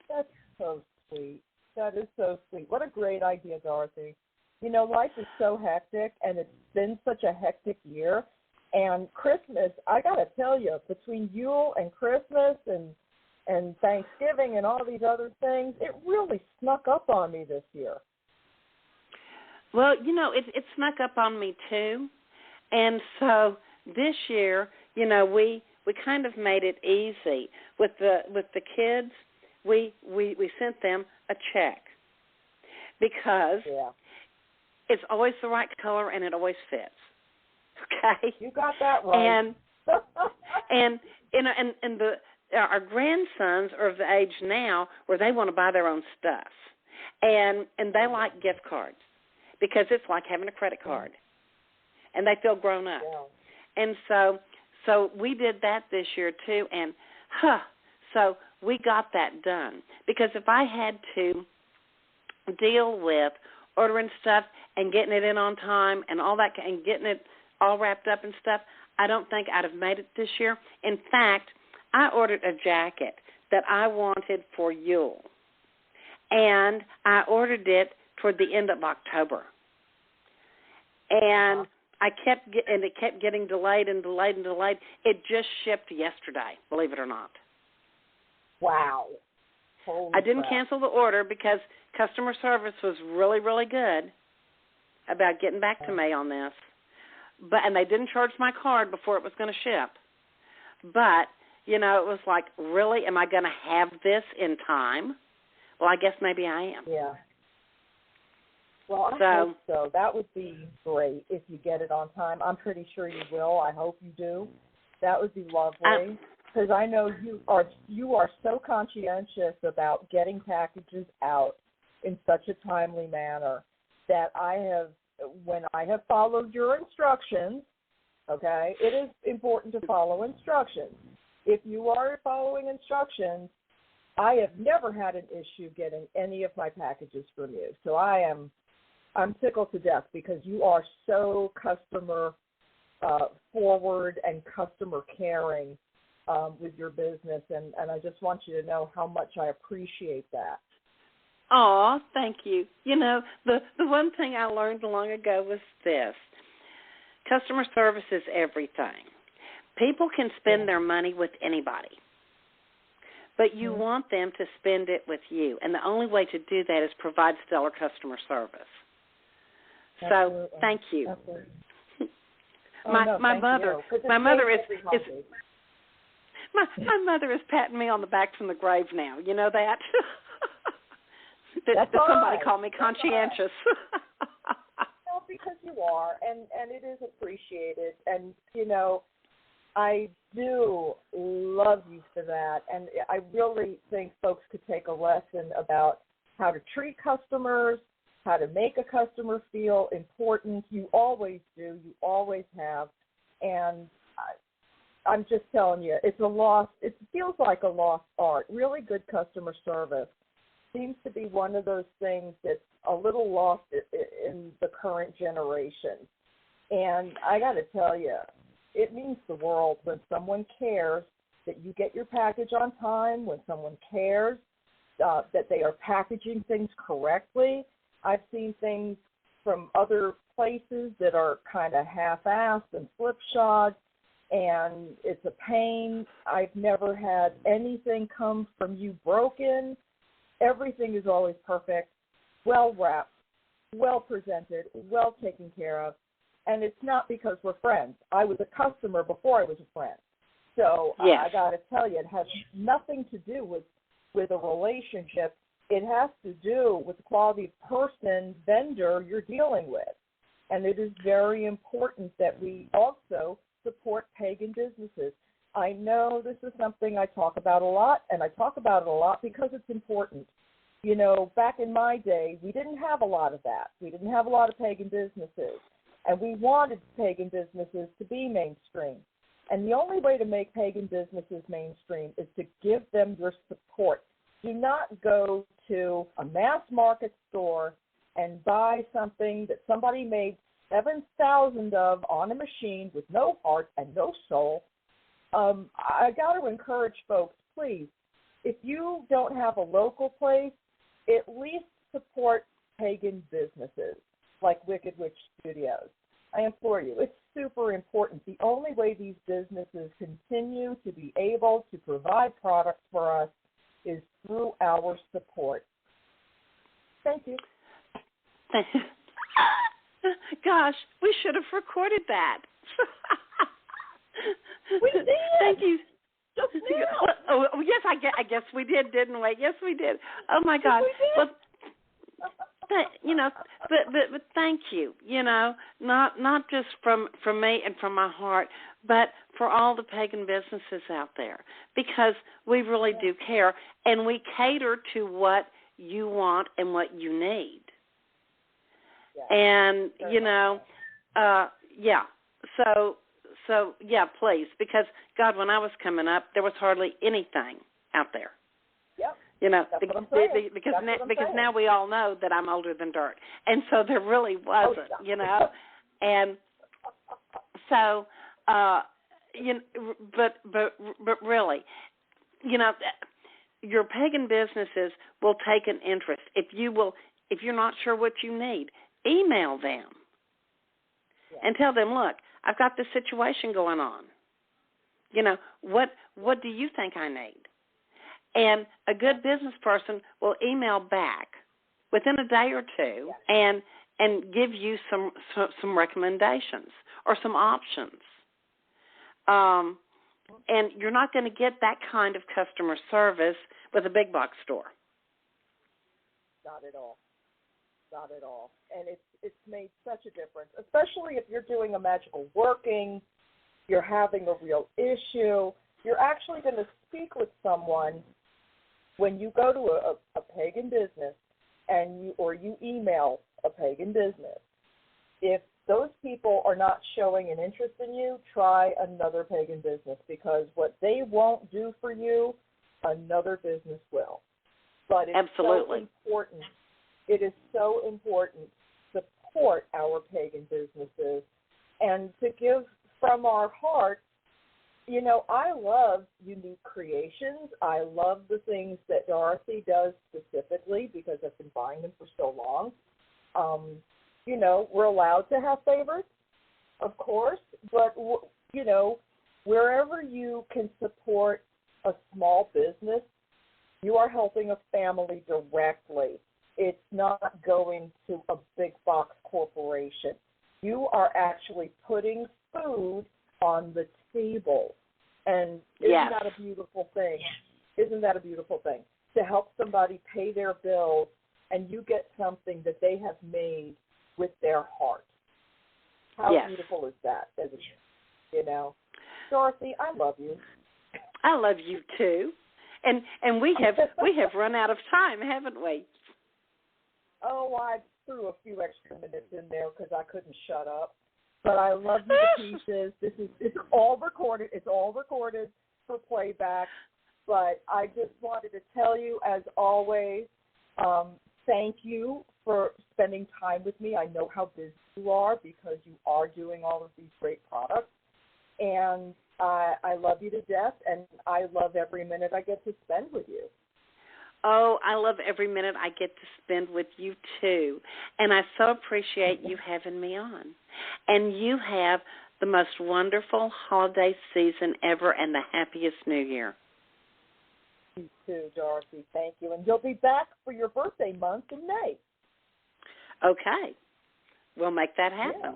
That's so sweet. That is so sweet. What a great idea, Dorothy. Life is so hectic, and it's been such a hectic year. And Christmas, I got to tell you, between Yule and Christmas and Thanksgiving and all these other things, it really snuck up on me this year. Well, it snuck up on me too. And so this year, we kind of made it easy with the kids. We sent them a check because it's always the right color and it always fits. Okay, you got that right. And our grandsons are of the age now where they want to buy their own stuff, and they like gift cards because it's like having a credit card, and they feel grown up. Yeah. And so we did that this year too, and so we got that done because if I had to deal with ordering stuff and getting it in on time and all that and getting it all wrapped up and stuff, I don't think I'd have made it this year. In fact, I ordered a jacket that I wanted for Yule, and I ordered it toward the end of October. And it kept getting delayed and delayed and delayed. It just shipped yesterday, believe it or not. Wow. I didn't cancel the order because customer service was really, really good about getting back to me on this. And they didn't charge my card before it was going to ship. But, it was like, really, am I going to have this in time? Well, I guess maybe I am. Yeah. Well, I hope so. That would be great if you get it on time. I'm pretty sure you will. I hope you do. That would be lovely. Because I know you are so conscientious about getting packages out in such a timely manner that when I have followed your instructions, okay, it is important to follow instructions. If you are following instructions, I have never had an issue getting any of my packages from you. So I'm tickled to death because you are so customer forward and customer caring with your business, and I just want you to know how much I appreciate that. Oh, thank you. The one thing I learned long ago was this. Customer service is everything. People can spend their money with anybody, but you want them to spend it with you, and the only way to do that is provide stellar customer service. Absolutely. So, thank you. Absolutely. My mother is patting me on the back from the grave now. You know that? that somebody called me conscientious. Well, because you are, and it is appreciated. And, I do love you for that. And I really think folks could take a lesson about how to treat customers, how to make a customer feel important. You always do. You always have. And I'm just telling you, it feels like a lost art. Really good customer service seems to be one of those things that's a little lost in the current generation. And I got to tell you, it means the world when someone cares that you get your package on time, when someone cares that they are packaging things correctly. I've seen things from other places that are kind of half-assed and slipshod, and it's a pain. I've never had anything come from you broken. Everything is always perfect, well-wrapped, well-presented, well taken care of, and it's not because we're friends. I was a customer before I was a friend. So yes. I got to tell you, it has nothing to do with a relationship. It has to do with the quality of person, vendor you're dealing with. And it is very important that we also support pagan businesses. I know this is something I talk about a lot, and I talk about it a lot because it's important. You know, back in my day, we didn't have a lot of that. We didn't have a lot of pagan businesses, and we wanted pagan businesses to be mainstream. And the only way to make pagan businesses mainstream is to give them your support. Do not go to a mass market store and buy something that somebody made 7,000 of on a machine with no heart and no soul. I got to encourage folks, please, if you don't have a local place, at least support pagan businesses like Wicked Witch Studios. I implore you, it's super important. The only way these businesses continue to be able to provide products for us is through our support. Thank you. Gosh, we should have recorded that. We did. Thank you. Just now. Oh, yes, I guess we did, didn't we? Yes, we did. Oh my God. Yes, we did. But thank you. You know, not just from me and from my heart, but for all the pagan businesses out there, because we really do care, and we cater to what you want and what you need. And, you know, yeah. So, yeah, please, because, God, when I was coming up, there was hardly anything out there. Yep. You know, because now we all know that I'm older than dirt. And so there really wasn't, you know. And so, you know, but really, you know, your pagan businesses will take an interest. If you're not sure what you need, email them and tell them, look, I've got this situation going on. You know, what do you think I need? And a good business person will email back within a day or two and give you some recommendations or some options. And you're not going to get that kind of customer service with a big box store. Not at all. Not at all. And it's made such a difference, especially if you're doing a magical working, you're having a real issue. You're actually going to speak with someone when you go to a pagan business and you email a pagan business. If those people are not showing an interest in you, try another pagan business, because what they won't do for you, another business will. But it's Absolutely. so important. It is so important to support our pagan businesses and to give from our heart. You know, I love unique creations. I love the things that Dorothy does specifically because I've been buying them for so long. You know, we're allowed to have favorites, of course, but, you know, wherever you can support a small business, you are helping a family directly. It's not going to a big box corporation. You are actually putting food on the table. And isn't that a beautiful thing? Isn't that a beautiful thing? To help somebody pay their bills and you get something that they have made with their heart. How beautiful is that? You know, Dorothy, I love you. I love you too. And we have run out of time, haven't we? Oh, I threw a few extra minutes in there because I couldn't shut up. But I love you to pieces. It's all recorded. It's all recorded for playback. But I just wanted to tell you, as always, thank you for spending time with me. I know how busy you are because you are doing all of these great products. And I love you to death, and I love every minute I get to spend with you. Oh, I love every minute I get to spend with you, too. And I so appreciate you having me on. And you have the most wonderful holiday season ever and the happiest New Year. You too, Dorothy. Thank you. And you'll be back for your birthday month in May. Okay. We'll make that happen. Yeah.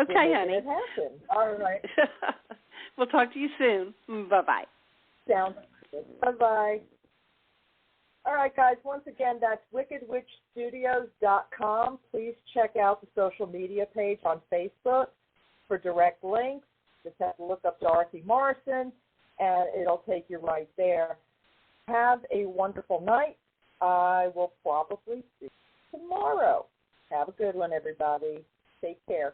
Okay, honey. It happen. All right. We'll talk to you soon. Bye-bye. Sounds good. Bye-bye. All right, guys, once again, that's wickedwitchstudios.com. Please check out the social media page on Facebook for direct links. Just have to look up Dorothy Morrison, and it'll take you right there. Have a wonderful night. I will probably see you tomorrow. Have a good one, everybody. Take care.